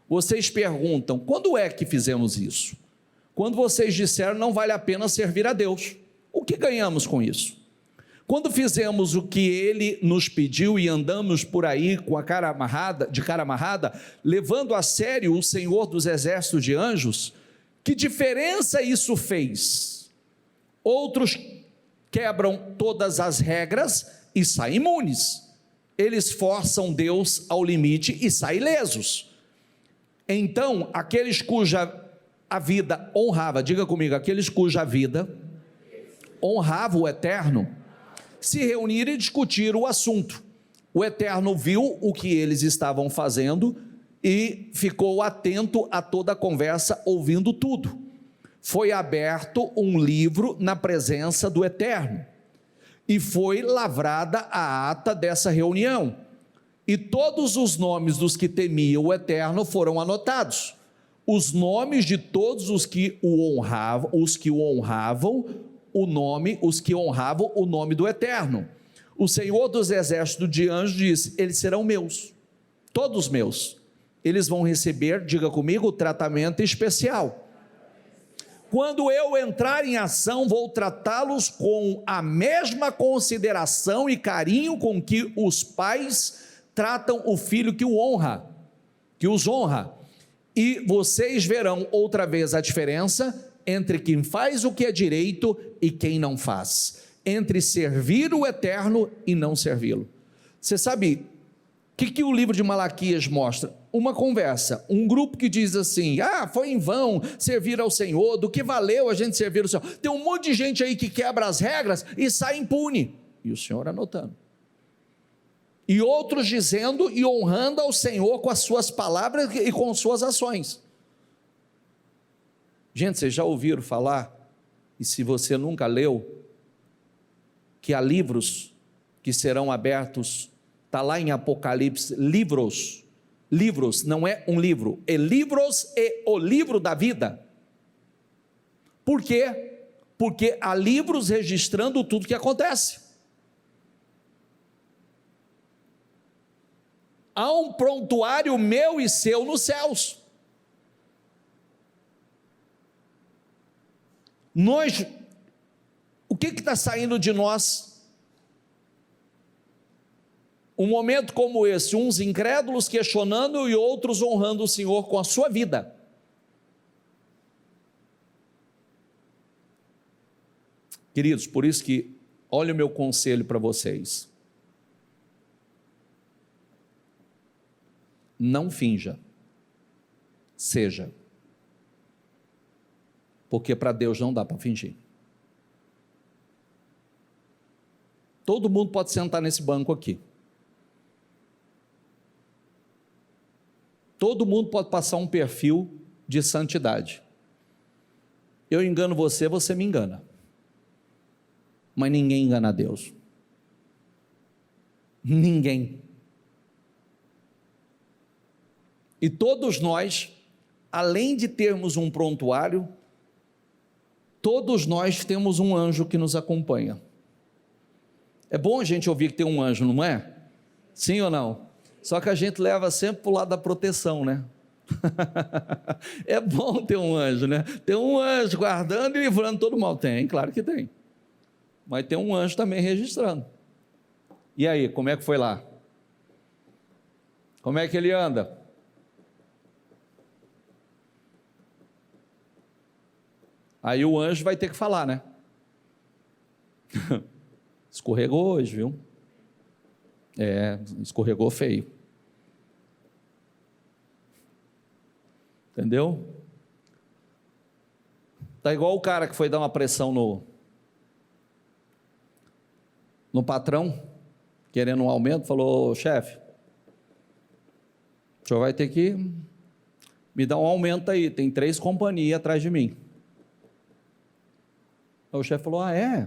Vocês perguntam, quando é que fizemos isso? Quando vocês disseram, não vale a pena servir a Deus. O que ganhamos com isso? Quando fizemos o que Ele nos pediu e andamos por aí com a cara amarrada, levando a sério o Senhor dos exércitos de anjos, que diferença isso fez? Outros quebram todas as regras e saem imunes. Eles forçam Deus ao limite e saem ilesos. Então, aqueles cuja a vida honrava, diga comigo, aqueles cuja vida honrava o Eterno, se reuniram e discutiram o assunto. O Eterno viu o que eles estavam fazendo e ficou atento a toda a conversa, ouvindo tudo. Foi aberto um livro na presença do Eterno e foi lavrada a ata dessa reunião, e todos os nomes dos que temiam o Eterno foram anotados, os nomes de todos os que o honravam, os que honravam o nome do Eterno. O Senhor dos exércitos de anjos disse, eles serão meus, todos meus, eles vão receber, diga comigo, tratamento especial. Quando eu entrar em ação, vou tratá-los com a mesma consideração e carinho com que os pais tratam o filho que os honra, e vocês verão outra vez a diferença entre quem faz o que é direito e quem não faz, entre servir o Eterno e não servi-lo. Você sabe o que o livro de Malaquias mostra? Uma conversa, um grupo que diz assim, foi em vão servir ao Senhor, do que valeu a gente servir ao Senhor? Tem um monte de gente aí que quebra as regras e sai impune, e o Senhor anotando. E outros dizendo e honrando ao Senhor com as suas palavras e com suas ações. Gente, vocês já ouviram falar, e se você nunca leu, que há livros que serão abertos, está lá em Apocalipse, livros, não é um livro, é livros e o livro da vida. Por quê? Porque há livros registrando tudo que acontece. Há um prontuário meu e seu nos céus. O que está saindo de nós? Um momento como esse, uns incrédulos questionando e outros honrando o Senhor com a sua vida. Queridos, por isso que, olha o meu conselho para vocês. Não finja, seja. Porque para Deus não dá para fingir. Todo mundo pode sentar nesse banco aqui. Todo mundo pode passar um perfil de santidade. Eu engano você, você me engana. Mas ninguém engana a Deus. Ninguém. E todos nós, além de termos um prontuário, todos nós temos um anjo que nos acompanha. É bom a gente ouvir que tem um anjo, não é? Sim ou não? Só que a gente leva sempre para o lado da proteção, né? É bom ter um anjo, né? Tem um anjo guardando e livrando todo mal. Tem, claro que tem. Mas tem um anjo também registrando. E aí, como é que foi lá? Como é que ele anda? Aí o anjo vai ter que falar, né? Escorregou hoje, viu? Escorregou feio. Entendeu? Tá igual o cara que foi dar uma pressão no patrão, querendo um aumento, falou: chefe, o senhor vai ter que me dar um aumento aí, tem 3 companhias atrás de mim. Aí o chefe falou: ah, é?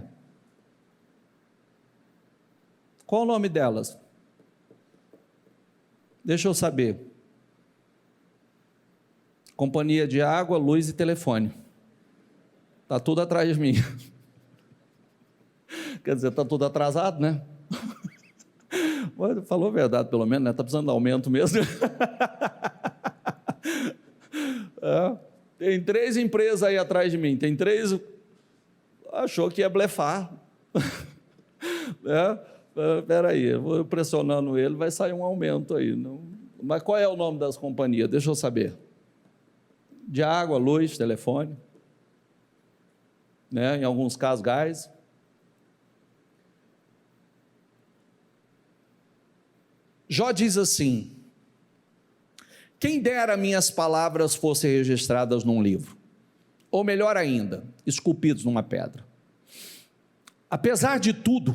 Qual o nome delas? Deixa eu saber. Companhia de água, luz e telefone. Está tudo atrás de mim. Quer dizer, está tudo atrasado, né? Falou a verdade, pelo menos, né? Está precisando de aumento mesmo. Tem 3 empresas aí atrás de mim. Tem 3. Achou que ia blefar. Espera aí, eu vou pressionando ele, vai sair um aumento aí. Não. Mas qual é o nome das companhias? Deixa eu saber. De água, luz, telefone, né? Em alguns casos, gás. Jó diz assim: quem dera minhas palavras fossem registradas num livro, ou melhor ainda, esculpidos numa pedra. Apesar de tudo,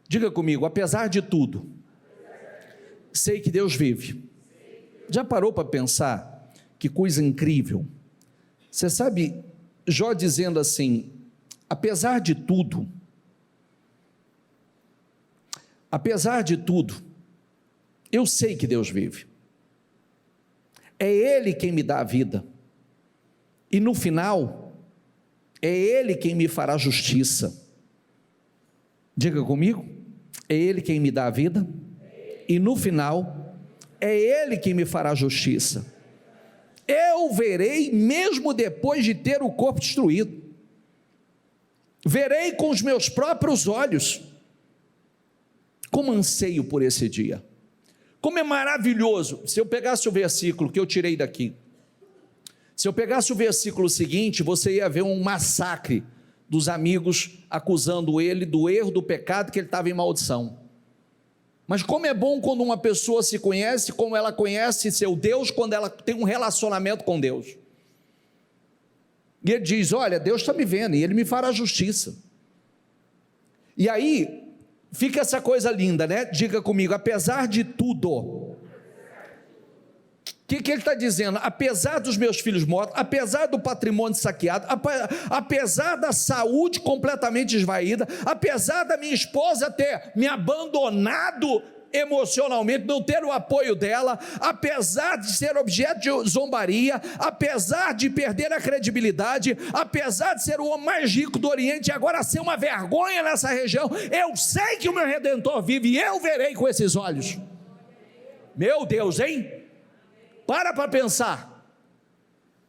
diga comigo, apesar de tudo, sei que Deus vive. Já parou para pensar que coisa incrível? Você sabe, Jó dizendo assim: apesar de tudo, eu sei que Deus vive. É Ele quem me dá a vida. E no final, é Ele quem me fará justiça. Diga comigo, é Ele quem me dá a vida. E no final, é Ele quem me fará justiça. Eu verei mesmo depois de ter o corpo destruído. Verei com os meus próprios olhos. Como anseio por esse dia. Como é maravilhoso. Se eu pegasse o versículo que eu tirei daqui, se eu pegasse o versículo seguinte, você ia ver um massacre dos amigos acusando ele do erro, do pecado, que ele estava em maldição. Mas como é bom quando uma pessoa se conhece, como ela conhece seu Deus, quando ela tem um relacionamento com Deus. E ele diz: olha, Deus está me vendo e Ele me fará justiça. E aí, fica essa coisa linda, né? Diga comigo, apesar de tudo. O que ele está dizendo? Apesar dos meus filhos mortos, apesar do patrimônio saqueado, apesar da saúde completamente esvaída, apesar da minha esposa ter me abandonado emocionalmente, não ter o apoio dela, apesar de ser objeto de zombaria, apesar de perder a credibilidade, apesar de ser o homem mais rico do Oriente e agora ser uma vergonha nessa região, eu sei que o meu Redentor vive e eu verei com esses olhos. Meu Deus, hein? Para pensar.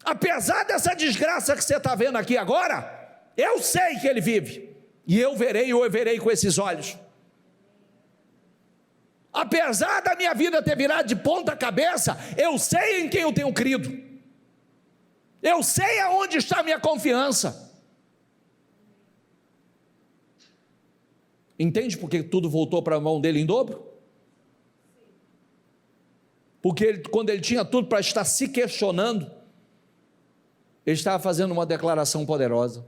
Apesar dessa desgraça que você está vendo aqui agora, eu sei que Ele vive e eu verei com esses olhos. Apesar da minha vida ter virado de ponta cabeça, eu sei em quem eu tenho crido, eu sei aonde está a minha confiança. Entende porque tudo voltou para a mão dele em dobro? Porque quando ele tinha tudo para estar se questionando, ele estava fazendo uma declaração poderosa.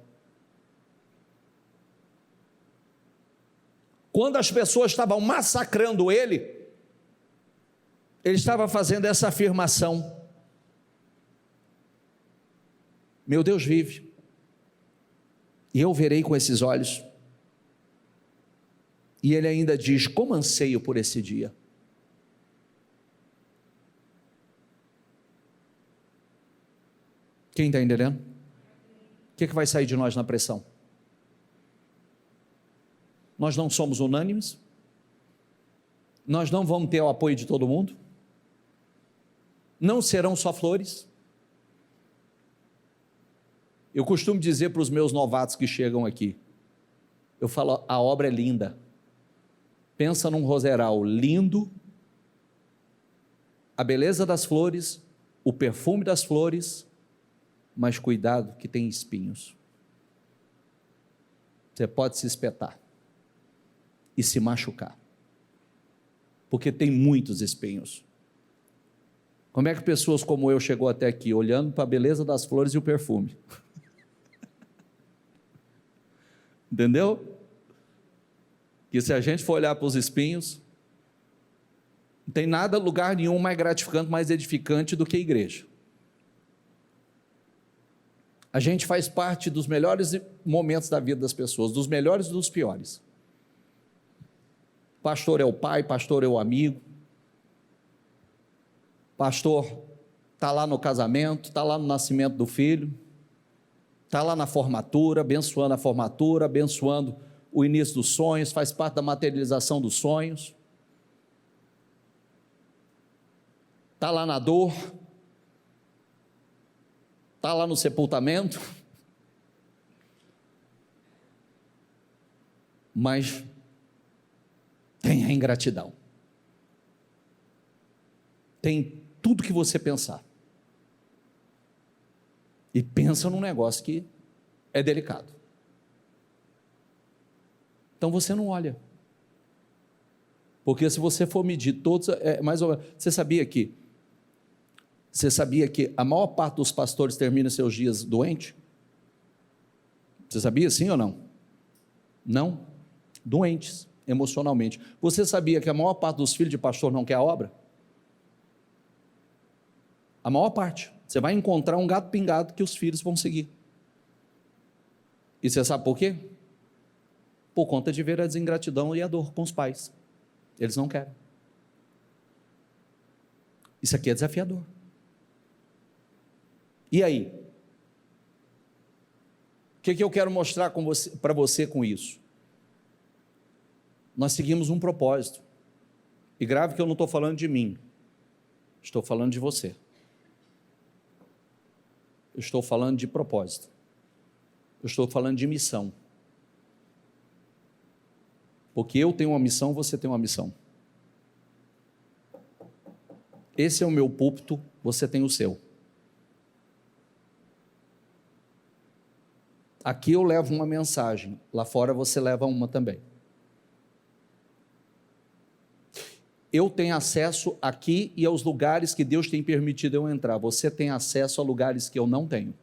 Quando as pessoas estavam massacrando ele estava fazendo essa afirmação: meu Deus vive, e eu verei com esses olhos. E ele ainda diz: como anseio por esse dia. Quem está entendendo? O que vai sair de nós na pressão? Nós não somos unânimes, nós não vamos ter o apoio de todo mundo, Não serão só flores. Eu costumo dizer para os meus novatos que chegam aqui, eu falo, a obra é linda. Pensa num roseral lindo, a beleza das flores, o perfume das flores, mas cuidado que tem espinhos. Você pode se espetar e se machucar, porque tem muitos espinhos. Como é que pessoas como eu chegou até aqui, olhando para a beleza das flores e o perfume? Entendeu? Que se a gente for olhar para os espinhos, não tem nada, lugar nenhum mais gratificante, mais edificante do que a igreja. A gente faz parte dos melhores momentos da vida das pessoas, dos melhores e dos piores. Pastor é o pai, pastor é o amigo, pastor está lá no casamento, está lá no nascimento do filho, está lá na formatura, abençoando o início dos sonhos, faz parte da materialização dos sonhos, está lá na dor, está lá no sepultamento, mas tem a ingratidão, tem tudo que você pensar, e pensa num negócio que é delicado, então você não olha, porque se você for medir todos, mais ou menos, você sabia que a maior parte dos pastores termina seus dias doente? Você sabia, sim ou não? Não? Doentes, emocionalmente. Você sabia que a maior parte dos filhos de pastor não quer a obra? A maior parte. Você vai encontrar um gato pingado que os filhos vão seguir. E você sabe por quê? Por conta de ver a desingratidão e a dor com os pais. Eles não querem. Isso aqui é desafiador. E aí? O que eu quero mostrar para você com isso? Nós seguimos um propósito. E grave que eu não estou falando de mim. Estou falando de você. Eu estou falando de propósito. Eu estou falando de missão. Porque eu tenho uma missão, você tem uma missão. Esse é o meu púlpito, você tem o seu. Aqui eu levo uma mensagem, lá fora você leva uma também. Eu tenho acesso aqui e aos lugares que Deus tem permitido eu entrar. Você tem acesso a lugares que eu não tenho.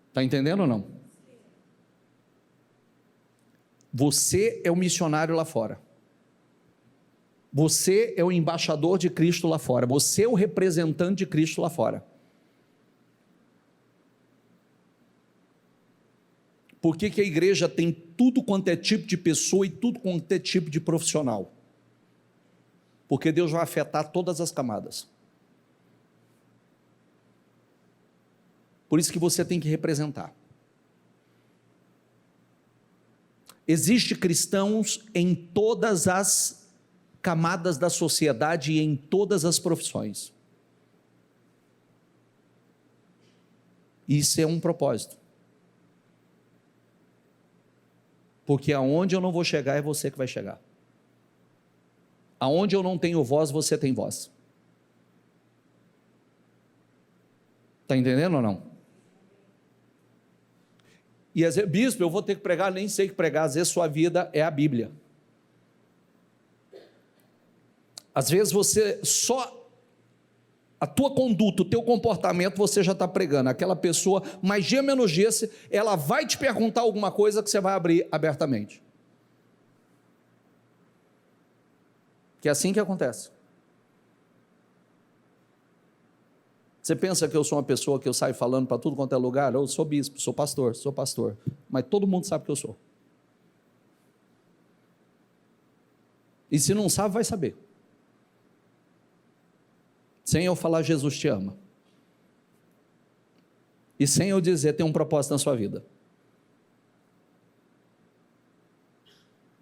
Está entendendo ou não? Você é o missionário lá fora. Você é o embaixador de Cristo lá fora. Você é o representante de Cristo lá fora. Por que a igreja tem tudo quanto é tipo de pessoa e tudo quanto é tipo de profissional? Porque Deus vai afetar todas as camadas. Por isso que você tem que representar. Existem cristãos em todas as camadas da sociedade e em todas as profissões. Isso é um propósito. Porque aonde eu não vou chegar é você que vai chegar. Aonde eu não tenho voz, você tem voz. Está entendendo ou não? E às vezes, bispo, eu vou ter que pregar, nem sei que pregar, às vezes sua vida é a Bíblia. Às vezes você só, a tua conduta, o teu comportamento, você já está pregando. Aquela pessoa, mais dia menos dia, ela vai te perguntar alguma coisa que você vai abrir abertamente. Que é assim que acontece. Você pensa que eu sou uma pessoa que eu saio falando para tudo quanto é lugar? Eu sou bispo, sou pastor. Mas todo mundo sabe que eu sou. E se não sabe, vai saber. Sem eu falar Jesus te ama. E sem eu dizer tem um propósito na sua vida.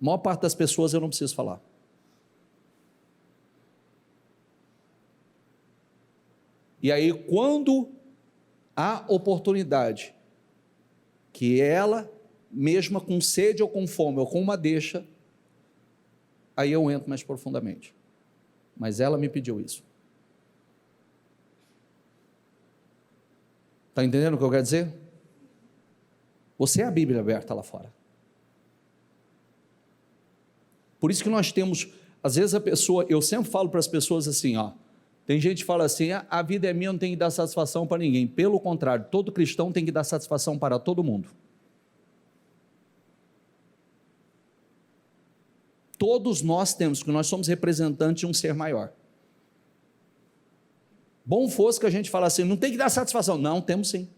A maior parte das pessoas eu não preciso falar. E aí, quando há oportunidade, que ela, mesma com sede ou com fome, ou com uma deixa, aí eu entro mais profundamente. Mas ela me pediu isso. Está entendendo o que eu quero dizer? Você é a Bíblia aberta lá fora. Por isso que nós temos, às vezes a pessoa, eu sempre falo para as pessoas assim, ó, tem gente que fala assim, a vida é minha, não tem que dar satisfação para ninguém. Pelo contrário, todo cristão tem que dar satisfação para todo mundo. Todos nós temos, porque nós somos representantes de um ser maior. Bom fosse que a gente falasse assim, não tem que dar satisfação. Não, temos sim.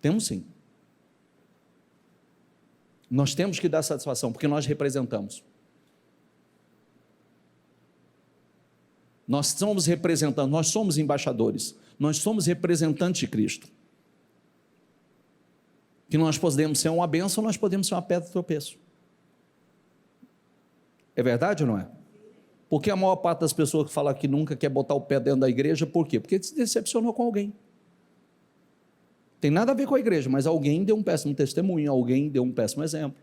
Temos sim. Nós temos que dar satisfação, porque nós representamos. Nós somos representantes, nós somos embaixadores, nós somos representantes de Cristo. Que nós podemos ser uma bênção, nós podemos ser uma pedra de tropeço. É verdade ou não é? Porque a maior parte das pessoas que falam que nunca quer botar o pé dentro da igreja, por quê? Porque se decepcionou com alguém. Tem nada a ver com a igreja, mas alguém deu um péssimo testemunho, alguém deu um péssimo exemplo.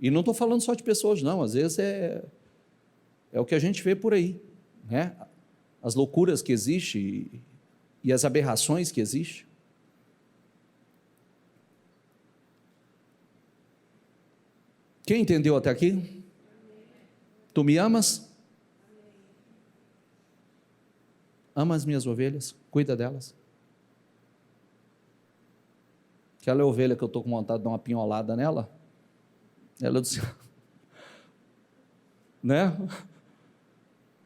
E não estou falando só de pessoas, não, às vezes é o que a gente vê por aí, né? As loucuras que existem e as aberrações que existem. Quem entendeu até aqui? Tu me amas? Ama as minhas ovelhas, cuida delas. Aquela ovelha que eu estou com vontade de dar uma pinholada nela, ela disse, né?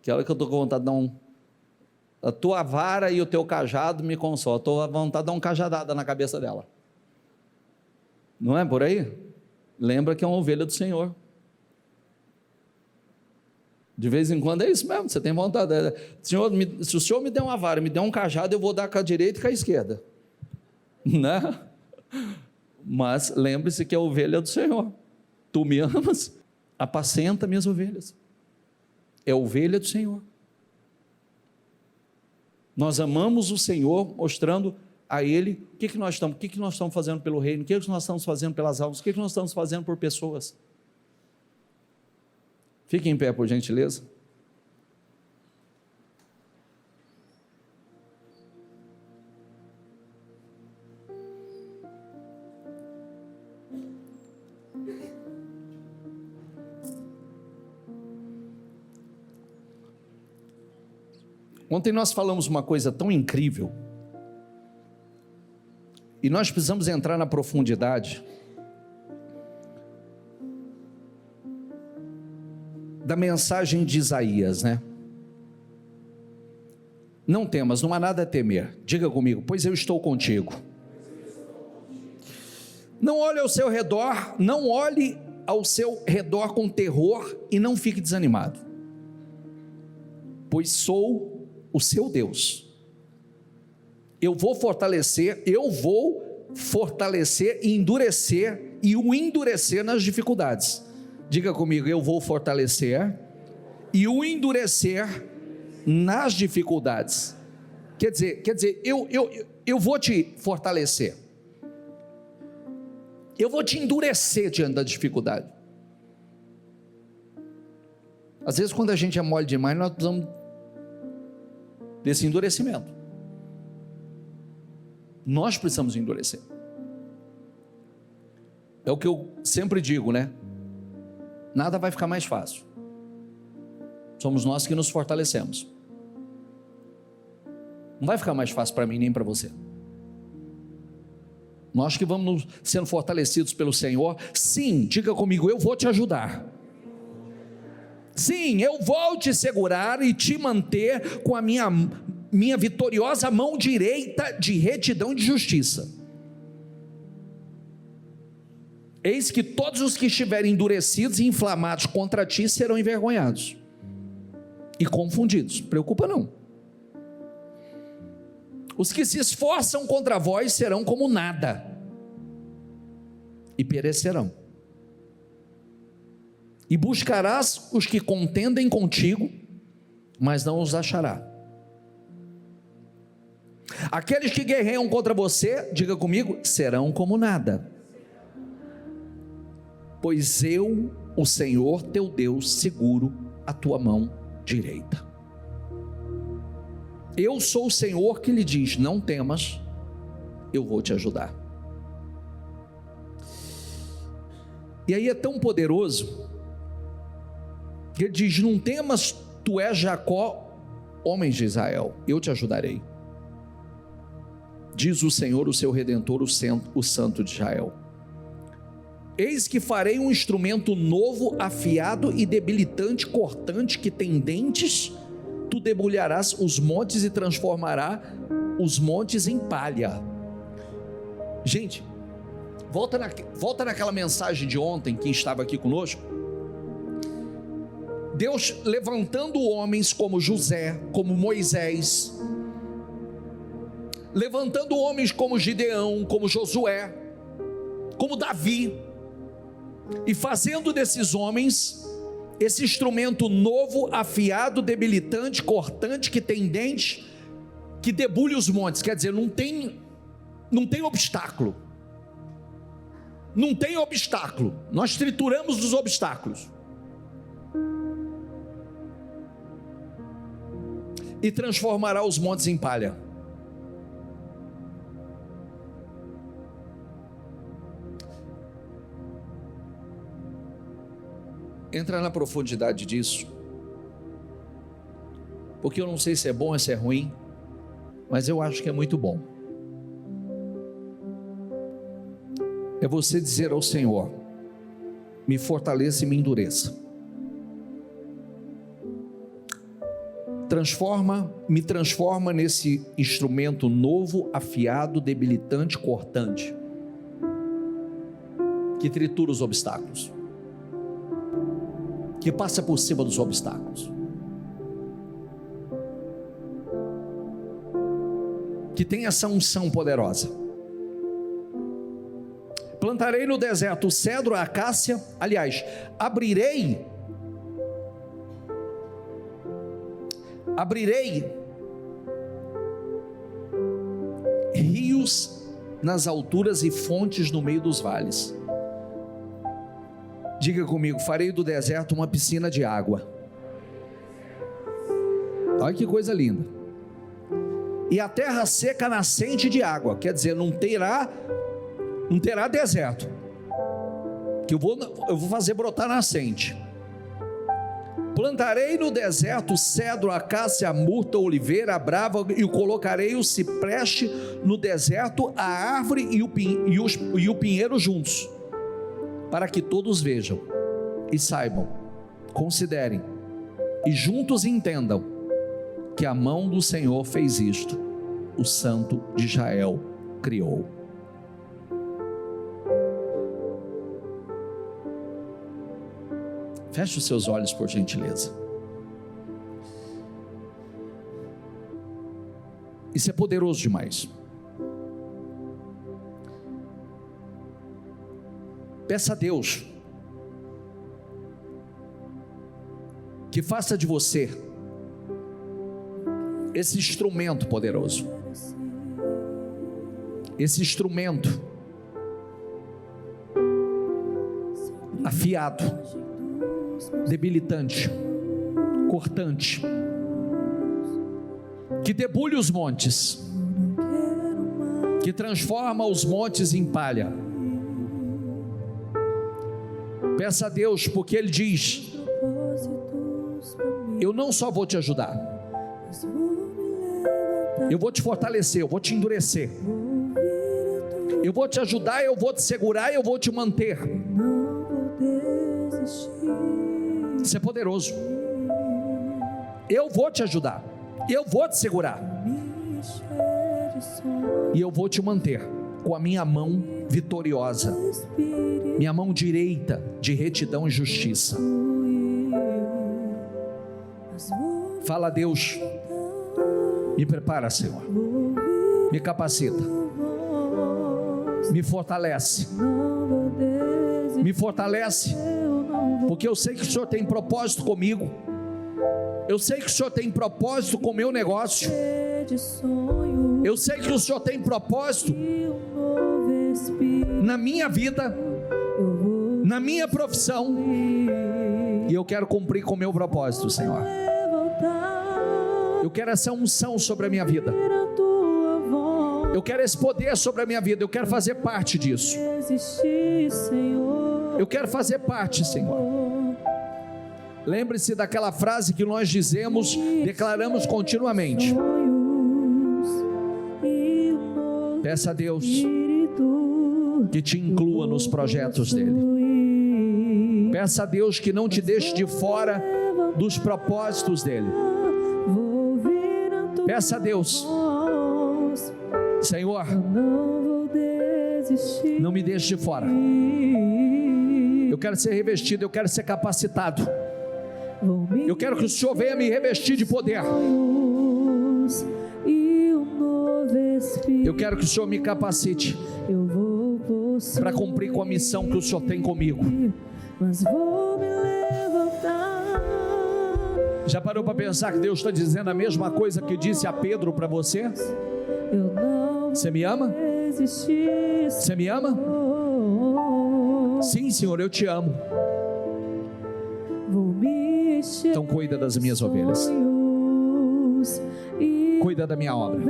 Aquela que eu estou com vontade de dar a tua vara e o teu cajado me consola, estou com vontade de dar uma cajadada na cabeça dela. Não é por aí? Lembra que é uma ovelha do Senhor. De vez em quando é isso mesmo, você tem vontade. Senhor, se o Senhor me der uma vara, me der um cajado, eu vou dar com a direita e com a esquerda. Né? Mas lembre-se que é a ovelha do Senhor. Tu me amas? Apacenta minhas ovelhas. É a ovelha do Senhor. Nós amamos o Senhor, mostrando a Ele o que nós estamos fazendo pelo reino, o que nós estamos fazendo pelas almas, o que nós estamos fazendo por pessoas. Fique em pé, por gentileza. Ontem nós falamos uma coisa tão incrível, e nós precisamos entrar na profundidade da mensagem de Isaías, né? Não temas, não há nada a temer. Diga comigo, pois eu estou contigo. Não olhe ao seu redor, não olhe ao seu redor com terror e não fique desanimado, pois sou o seu Deus. Eu vou fortalecer e endurecer, e o endurecer nas dificuldades. Diga comigo, eu vou fortalecer e o endurecer nas dificuldades. Quer dizer, eu vou te fortalecer, eu vou te endurecer diante da dificuldade. Às vezes quando a gente é mole demais, nós precisamos desse endurecimento. Nós precisamos endurecer. É o que eu sempre digo, né? Nada vai ficar mais fácil. Somos nós que nos fortalecemos. Não vai ficar mais fácil para mim nem para você. Nós que vamos sendo fortalecidos pelo Senhor. Sim, diga comigo, eu vou te ajudar. Sim, eu vou te segurar e te manter com a minha vitoriosa mão direita de retidão e de justiça. Eis que todos os que estiverem endurecidos e inflamados contra ti serão envergonhados e confundidos. Preocupa não. Os que se esforçam contra vós serão como nada e perecerão. e buscarás os que contendem contigo, mas não os achará. Aqueles que guerreiam contra você, diga comigo, serão como nada, pois eu, o Senhor teu Deus, seguro a tua mão direita. Eu sou o Senhor que lhe diz: não temas, eu vou te ajudar. E aí é tão poderoso, que ele diz: não temas, tu és Jacó, homens de Israel, eu te ajudarei, diz o Senhor, o seu Redentor, o Santo de Israel. Eis que farei um instrumento novo, afiado e debilitante, cortante, que tem dentes. Tu debulharás os montes e transformará os montes em palha. Gente, volta naquela mensagem de ontem, quem estava aqui conosco. Deus levantando homens como José, como Moisés, levantando homens como Gideão, como Josué, como Davi, e fazendo desses homens esse instrumento novo, afiado, debilitante, cortante, que tem dentes, que debulha os montes. Quer dizer, não tem obstáculo, não tem obstáculo, nós trituramos os obstáculos, e transformará os montes em palha. Entra na profundidade disso, porque eu não sei se é bom ou se é ruim, mas eu acho que é muito bom. É você dizer ao Senhor: me fortaleça e me endureça, me transforma nesse instrumento novo, afiado, debilitante, cortante, que tritura os obstáculos, que passa por cima dos obstáculos, que tem essa unção poderosa. Plantarei no deserto o cedro, a acácia, aliás, abrirei rios nas alturas e fontes no meio dos vales. Diga comigo: farei do deserto uma piscina de água. Olha que coisa linda. E a terra seca, nascente de água. Quer dizer, não terá deserto, que eu vou fazer brotar nascente. Plantarei no deserto o cedro, a acácia, a murta, a oliveira, a brava, e colocarei o cipreste no deserto, a árvore e o pinheiro juntos, para que todos vejam e saibam, considerem e juntos entendam que a mão do Senhor fez isto, o Santo de Israel criou. Feche os seus olhos, por gentileza. Isso é poderoso demais. Peça a Deus que faça de você esse instrumento poderoso, esse instrumento afiado, debilitante, cortante, que debulha os montes, que transforma os montes em palha. Peça a Deus, porque Ele diz: eu não só vou te ajudar, eu vou te fortalecer, eu vou te endurecer, eu vou te ajudar, eu vou te segurar, eu vou te manter. Isso é poderoso. Eu vou te ajudar, eu vou te segurar, e eu vou te manter com a minha mão vitoriosa, minha mão direita de retidão e justiça. Fala a Deus: me prepara, Senhor, me capacita, me fortalece, me fortalece, porque eu sei que o Senhor tem propósito comigo. Eu sei que o Senhor tem propósito com o meu negócio. Eu sei que o Senhor tem propósito na minha vida, na minha profissão, e eu quero cumprir com o meu propósito, Senhor. Eu quero essa unção sobre a minha vida. Eu quero esse poder sobre a minha vida. Eu quero fazer parte disso. Eu quero fazer parte, Senhor. Lembre-se daquela frase que nós dizemos, declaramos continuamente. Peça a Deus que te inclua nos projetos dele. Peça a Deus que não te deixe de fora dos propósitos dele. Peça a Deus, Senhor, não me deixe de fora. Eu quero ser revestido, eu quero ser capacitado. Eu quero que o Senhor venha me revestir de poder. Eu quero que o Senhor me capacite para cumprir com a missão que o Senhor tem comigo. Já parou para pensar que Deus está dizendo a mesma coisa que disse a Pedro para você? Você me ama? Você me ama? Sim, Senhor, eu te amo. Então cuida das minhas ovelhas. Cuida da minha obra.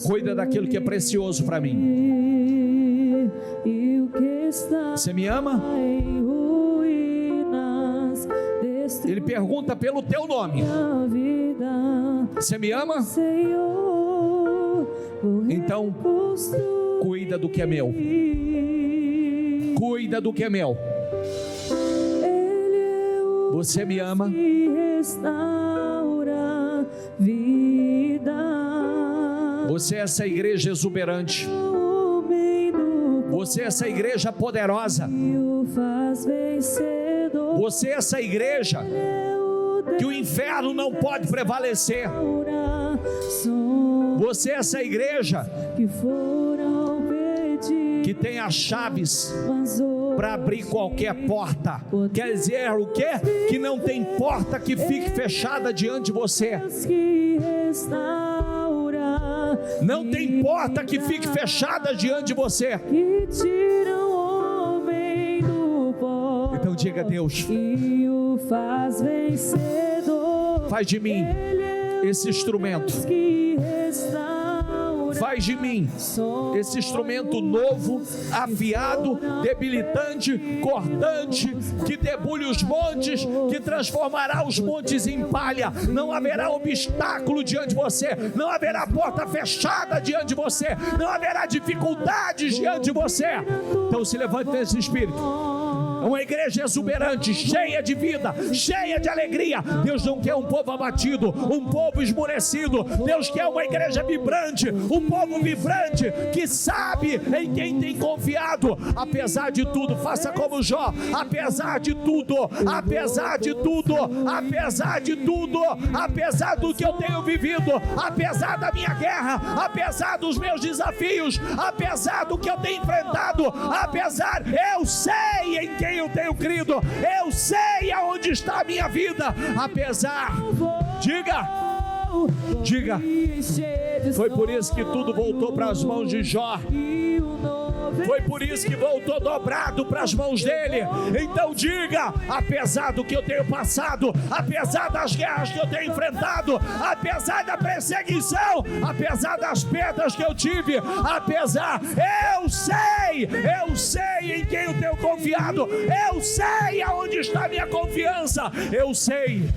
Cuida daquilo que é precioso para mim. Você me ama? Ele pergunta pelo teu nome. Você me ama? Então cuida do que é meu. Cuida do que é meu. Você me ama? Você é essa igreja exuberante. Você é essa igreja poderosa. Você é essa igreja que o inferno não pode prevalecer. Você é essa igreja que tem as chaves para abrir qualquer porta. Quer dizer o quê? Que não tem porta que fique fechada diante de você. Não tem porta que fique fechada diante de você. Então diga a Deus: faz de mim esse instrumento. Faz de mim esse instrumento novo, afiado, debilitante, cortante, que debulhe os montes, que transformará os montes em palha. Não haverá obstáculo diante de você, não haverá porta fechada diante de você, não haverá dificuldades diante de você. Então se levante nesse espírito. Uma igreja exuberante, cheia de vida, cheia de alegria. Deus não quer um povo abatido, um povo esmorecido. Deus quer uma igreja vibrante, um povo vibrante, que sabe em quem tem confiado. Apesar de tudo, faça como Jó. Apesar de tudo, apesar de tudo, apesar de tudo, apesar do que eu tenho vivido, apesar da minha guerra, apesar dos meus desafios, apesar do que eu tenho enfrentado, apesar, eu sei em quem eu tenho crido, eu sei aonde está a minha vida. Apesar, diga, foi por isso que tudo voltou para as mãos de Jó. Foi por isso que voltou dobrado para as mãos dele. Então diga: apesar do que eu tenho passado, apesar das guerras que eu tenho enfrentado, apesar da perseguição, apesar das perdas que eu tive, apesar, eu sei em quem eu tenho confiado, eu sei aonde está a minha confiança, eu sei,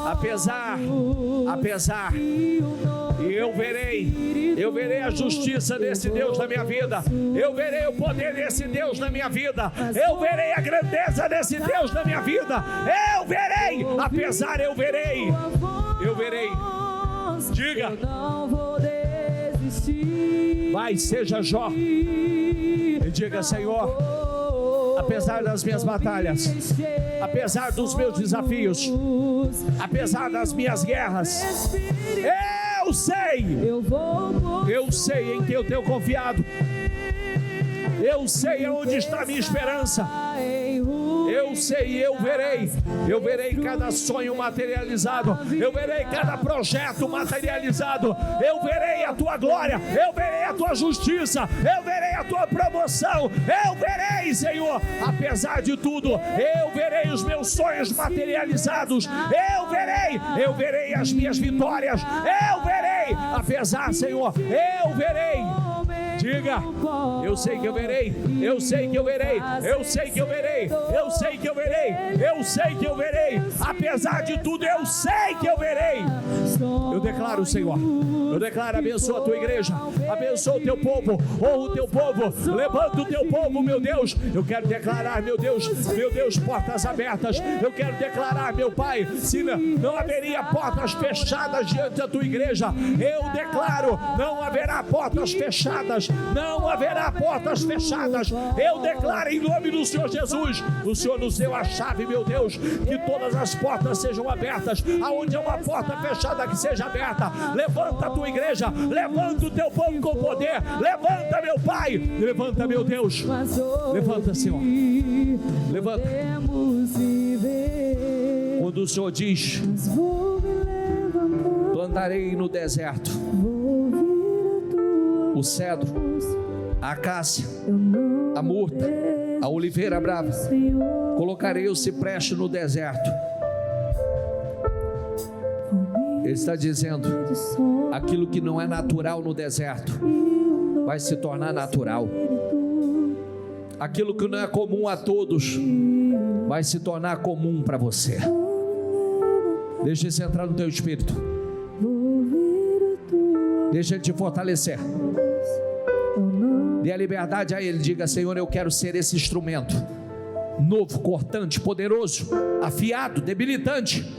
apesar, eu verei a justiça desse Deus na minha vida, eu verei o poder desse Deus na minha vida, eu verei a grandeza desse Deus na minha vida, eu verei, apesar, eu verei, diga, vai, seja Jó, e diga: Senhor, apesar das minhas batalhas, apesar dos meus desafios, apesar das minhas guerras, eu sei Eu sei em quem eu tenho confiado. Eu sei onde está a minha esperança. Eu sei, eu verei cada sonho materializado, eu verei cada projeto materializado, eu verei a tua glória, eu verei a tua justiça, eu verei a tua promoção, eu verei, Senhor, apesar de tudo, eu verei os meus sonhos materializados, eu verei as minhas vitórias, eu verei, apesar, Senhor, eu verei. Diga, eu sei que eu verei, eu sei que eu verei, eu sei que eu verei, eu sei que eu verei, eu sei que eu verei, apesar de tudo, eu sei que eu verei. Eu declaro, Senhor, eu declaro, abençoa a tua igreja, abençoa o teu povo, honra o teu povo, levanta o teu povo, meu Deus. Eu quero declarar, meu Deus, portas abertas. Eu quero declarar, meu Pai, se não haveria portas fechadas diante da tua igreja, eu declaro, não haverá portas fechadas, não haverá portas fechadas. Eu declaro em nome do Senhor Jesus, o Senhor nos deu a chave, meu Deus, que todas as portas sejam abertas, aonde é uma porta fechada, que seja aberta. Levanta a tua igreja, levanta o teu povo com poder, levanta, meu Pai, levanta, meu Deus, levanta, Senhor, levanta. Quando o Senhor diz, plantarei no deserto o cedro, a acácia, a murta, a oliveira brava, colocarei o cipreste no deserto. Ele está dizendo, aquilo que não é natural no deserto vai se tornar natural. Aquilo que não é comum a todos vai se tornar comum para você. Deixa isso entrar no teu espírito. Deixa ele te fortalecer. Dê a liberdade a ele. Diga, Senhor, eu quero ser esse instrumento novo, cortante, poderoso, afiado, debilitante.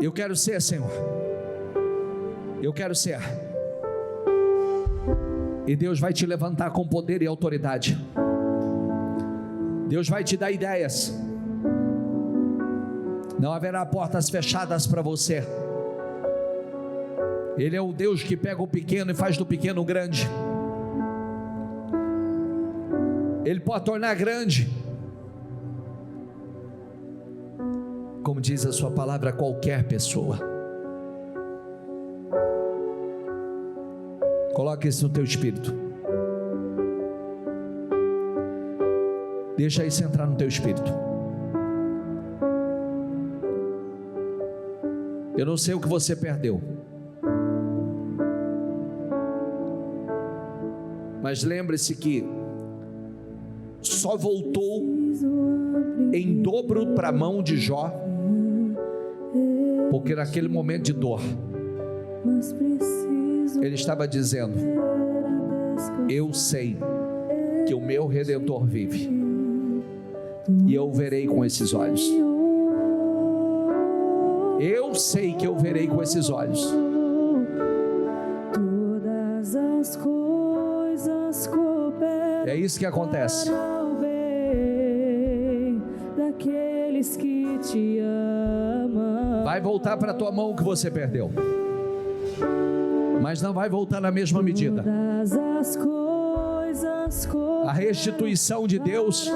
Eu quero ser, Senhor. Eu quero ser. E Deus vai te levantar com poder e autoridade. Deus vai te dar ideias. Não haverá portas fechadas para você. Ele é o Deus que pega o pequeno e faz do pequeno grande. Ele pode tornar grande, como diz a sua palavra, qualquer pessoa. Coloque isso no teu espírito. Deixa isso entrar no teu espírito. Eu não sei o que você perdeu, mas lembre-se que só voltou em dobro para a mão de Jó, porque naquele momento de dor, ele estava dizendo, eu sei que o meu Redentor vive, e eu o verei com esses olhos. Eu sei que eu verei com esses olhos. Todas as coisas cooperam. É isso que acontece. Daqueles que te amam. Vai voltar para a tua mão o que você perdeu, mas não vai voltar na mesma medida. Todas as coisas cooperam. A restituição de Deus,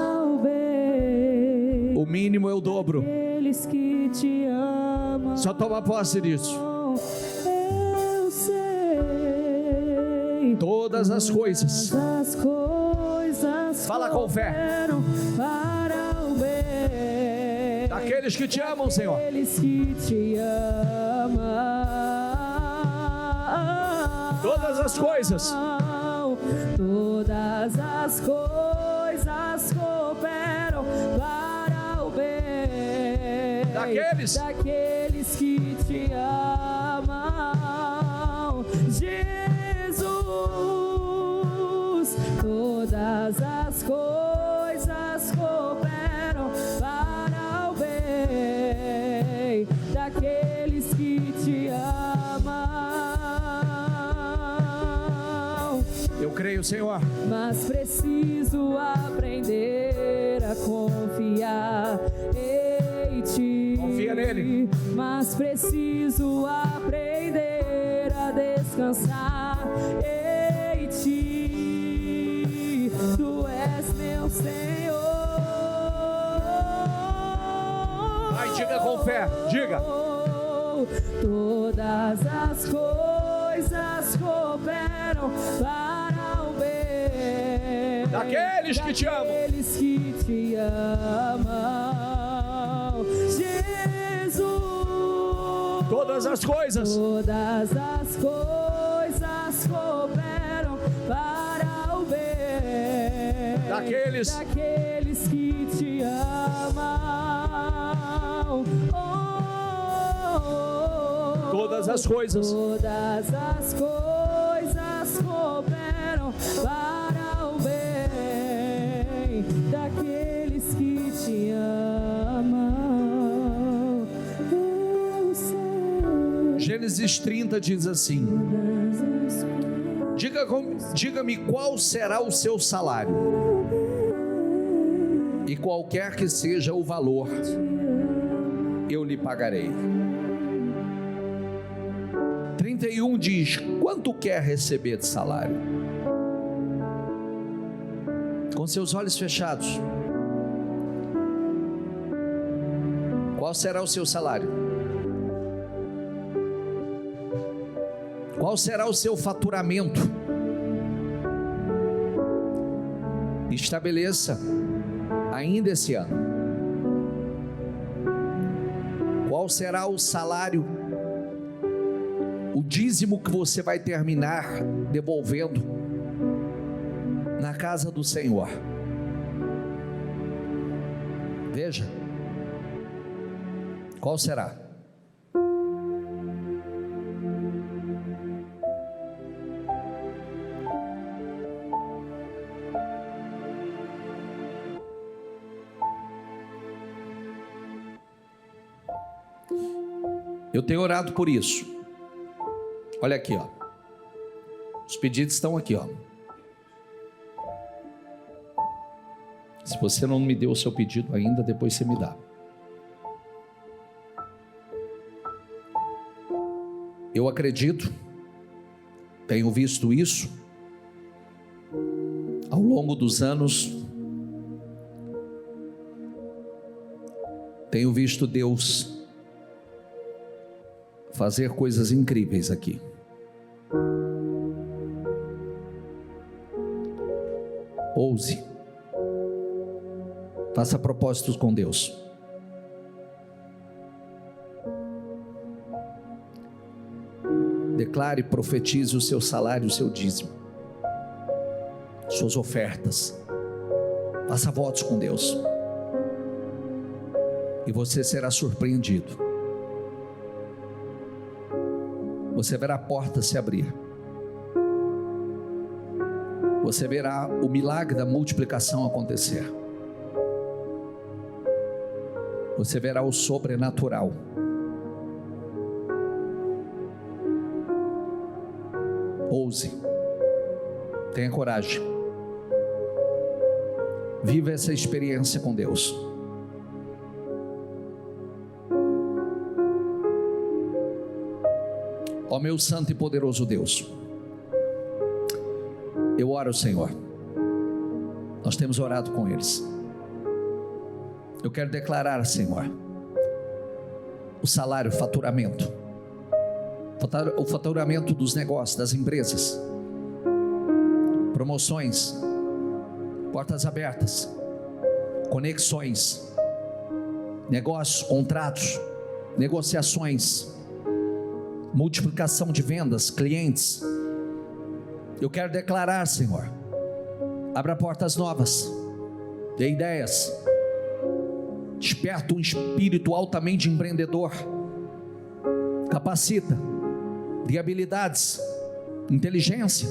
o mínimo é o dobro. Aqueles que te amam. Só toma posse disso. Eu sei. Todas as coisas. Fala com fé. Para o bem daqueles que te amam, Senhor. Daqueles que te amam. Todas as coisas. Todas as coisas cooperam para o bem daqueles que te amam. Jesus, todas as coisas cooperam para o bem daqueles que te amam. Eu creio, Senhor. Mas preciso aprender a confiar em ti. Confia nele. Mas preciso aprender a descansar fé, diga. Todas as coisas cooperam para o bem daqueles que te amam. Daqueles que te amam. Jesus. Todas as coisas Cooperam para o bem daqueles que te amam. Todas as coisas cooperam para o bem daqueles que te amam. Eu sei. Gênesis 30 diz assim: diga-me qual será o seu salário, e qualquer que seja o valor, eu lhe pagarei. 31 diz: quanto quer receber de salário? Com seus olhos fechados, qual será o seu salário? Qual será o seu faturamento? Estabeleça ainda esse ano. Qual será o salário, o dízimo que você vai terminar devolvendo na casa do Senhor? Veja, qual será? Eu tenho orado por isso. Olha aqui, ó. Os pedidos estão aqui, ó. Se você não me deu o seu pedido ainda, depois você me dá. Eu acredito, tenho visto isso ao longo dos anos. Tenho visto Deus fazer coisas incríveis aqui. Ouse. Faça propósitos com Deus. Declare e profetize o seu salário, o seu dízimo, suas ofertas. Faça votos com Deus. E você será surpreendido. Você verá a porta se abrir. Você verá o milagre da multiplicação acontecer. Você verá o sobrenatural. Ouse. Tenha coragem. Viva essa experiência com Deus. Ó meu santo e poderoso Deus, eu oro, Senhor. Nós temos orado com eles. Eu quero declarar, Senhor, o salário, o faturamento dos negócios, das empresas, promoções, portas abertas, conexões, negócios, contratos, negociações, multiplicação de vendas, clientes. Eu quero declarar, Senhor, abra portas novas, dê ideias, desperta um espírito altamente empreendedor, capacita, dê habilidades, inteligência,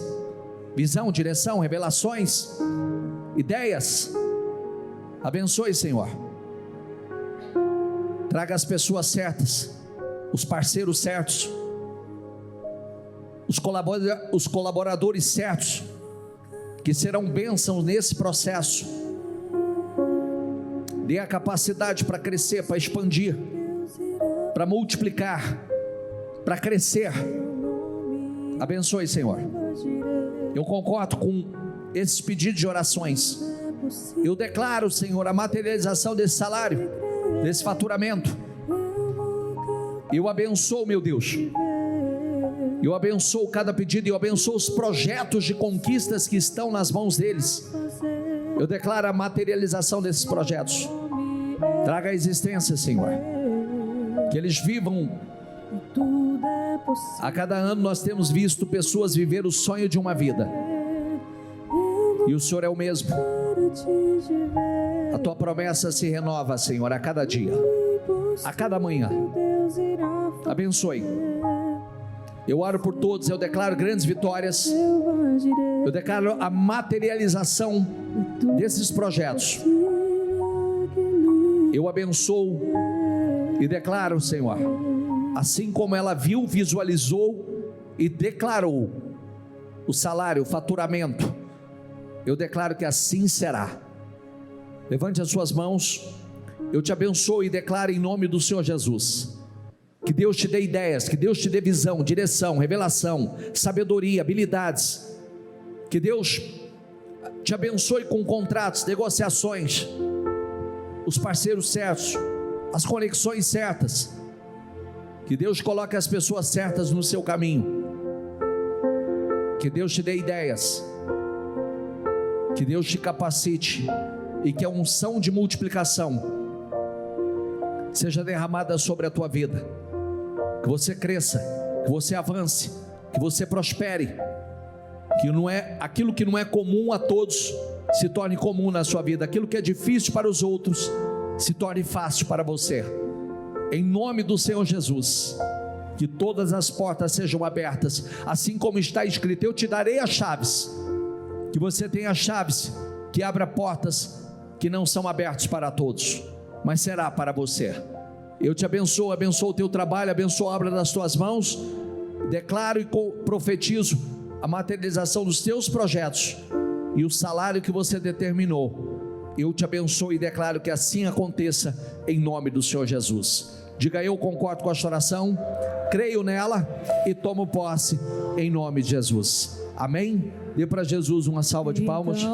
visão, direção, revelações, ideias. Abençoe, Senhor. Traga as pessoas certas, os parceiros certos, os colaboradores certos, que serão bênçãos nesse processo. Dê a capacidade para crescer, para expandir, para multiplicar, para crescer. Abençoe, Senhor. Eu concordo com esses pedidos de orações. Eu declaro, Senhor, a materialização desse salário, desse faturamento, Eu abençoo, meu Deus. Eu abençoo cada pedido, eu abençoo os projetos de conquistas que estão nas mãos deles. Eu declaro a materialização desses projetos. Traga a existência, Senhor. Que eles vivam. A cada ano nós temos visto pessoas viver o sonho de uma vida. E o Senhor é o mesmo. A tua promessa se renova, Senhor, a cada dia, a cada manhã. Abençoe. Eu oro por todos, eu declaro grandes vitórias. Eu declaro a materialização desses projetos. Eu abençoo e declaro, Senhor, assim como ela viu, visualizou e declarou o salário, o faturamento, eu declaro que assim será. Levante as suas mãos. Eu te abençoo e declaro em nome do Senhor Jesus. Que Deus te dê ideias, que Deus te dê visão, direção, revelação, sabedoria, habilidades. Que Deus te abençoe com contratos, negociações, os parceiros certos, as conexões certas. Que Deus coloque as pessoas certas no seu caminho. Que Deus te dê ideias. Que Deus te capacite e que a unção de multiplicação seja derramada sobre a tua vida. Que você cresça, que você avance, que você prospere, que não é aquilo que não é comum a todos se torne comum na sua vida, aquilo que é difícil para os outros se torne fácil para você. Em nome do Senhor Jesus, que todas as portas sejam abertas, assim como está escrito: eu te darei as chaves. Que você tenha chaves que abra portas que não são abertas para todos, mas será para você. Eu te abençoo, abençoo o teu trabalho, abençoo a obra das tuas mãos. Declaro e profetizo a materialização dos teus projetos e o salário que você determinou. Eu te abençoo e declaro que assim aconteça em nome do Senhor Jesus. Diga: eu concordo com esta oração, creio nela e tomo posse em nome de Jesus. Amém? Dê para Jesus uma salva de palmas.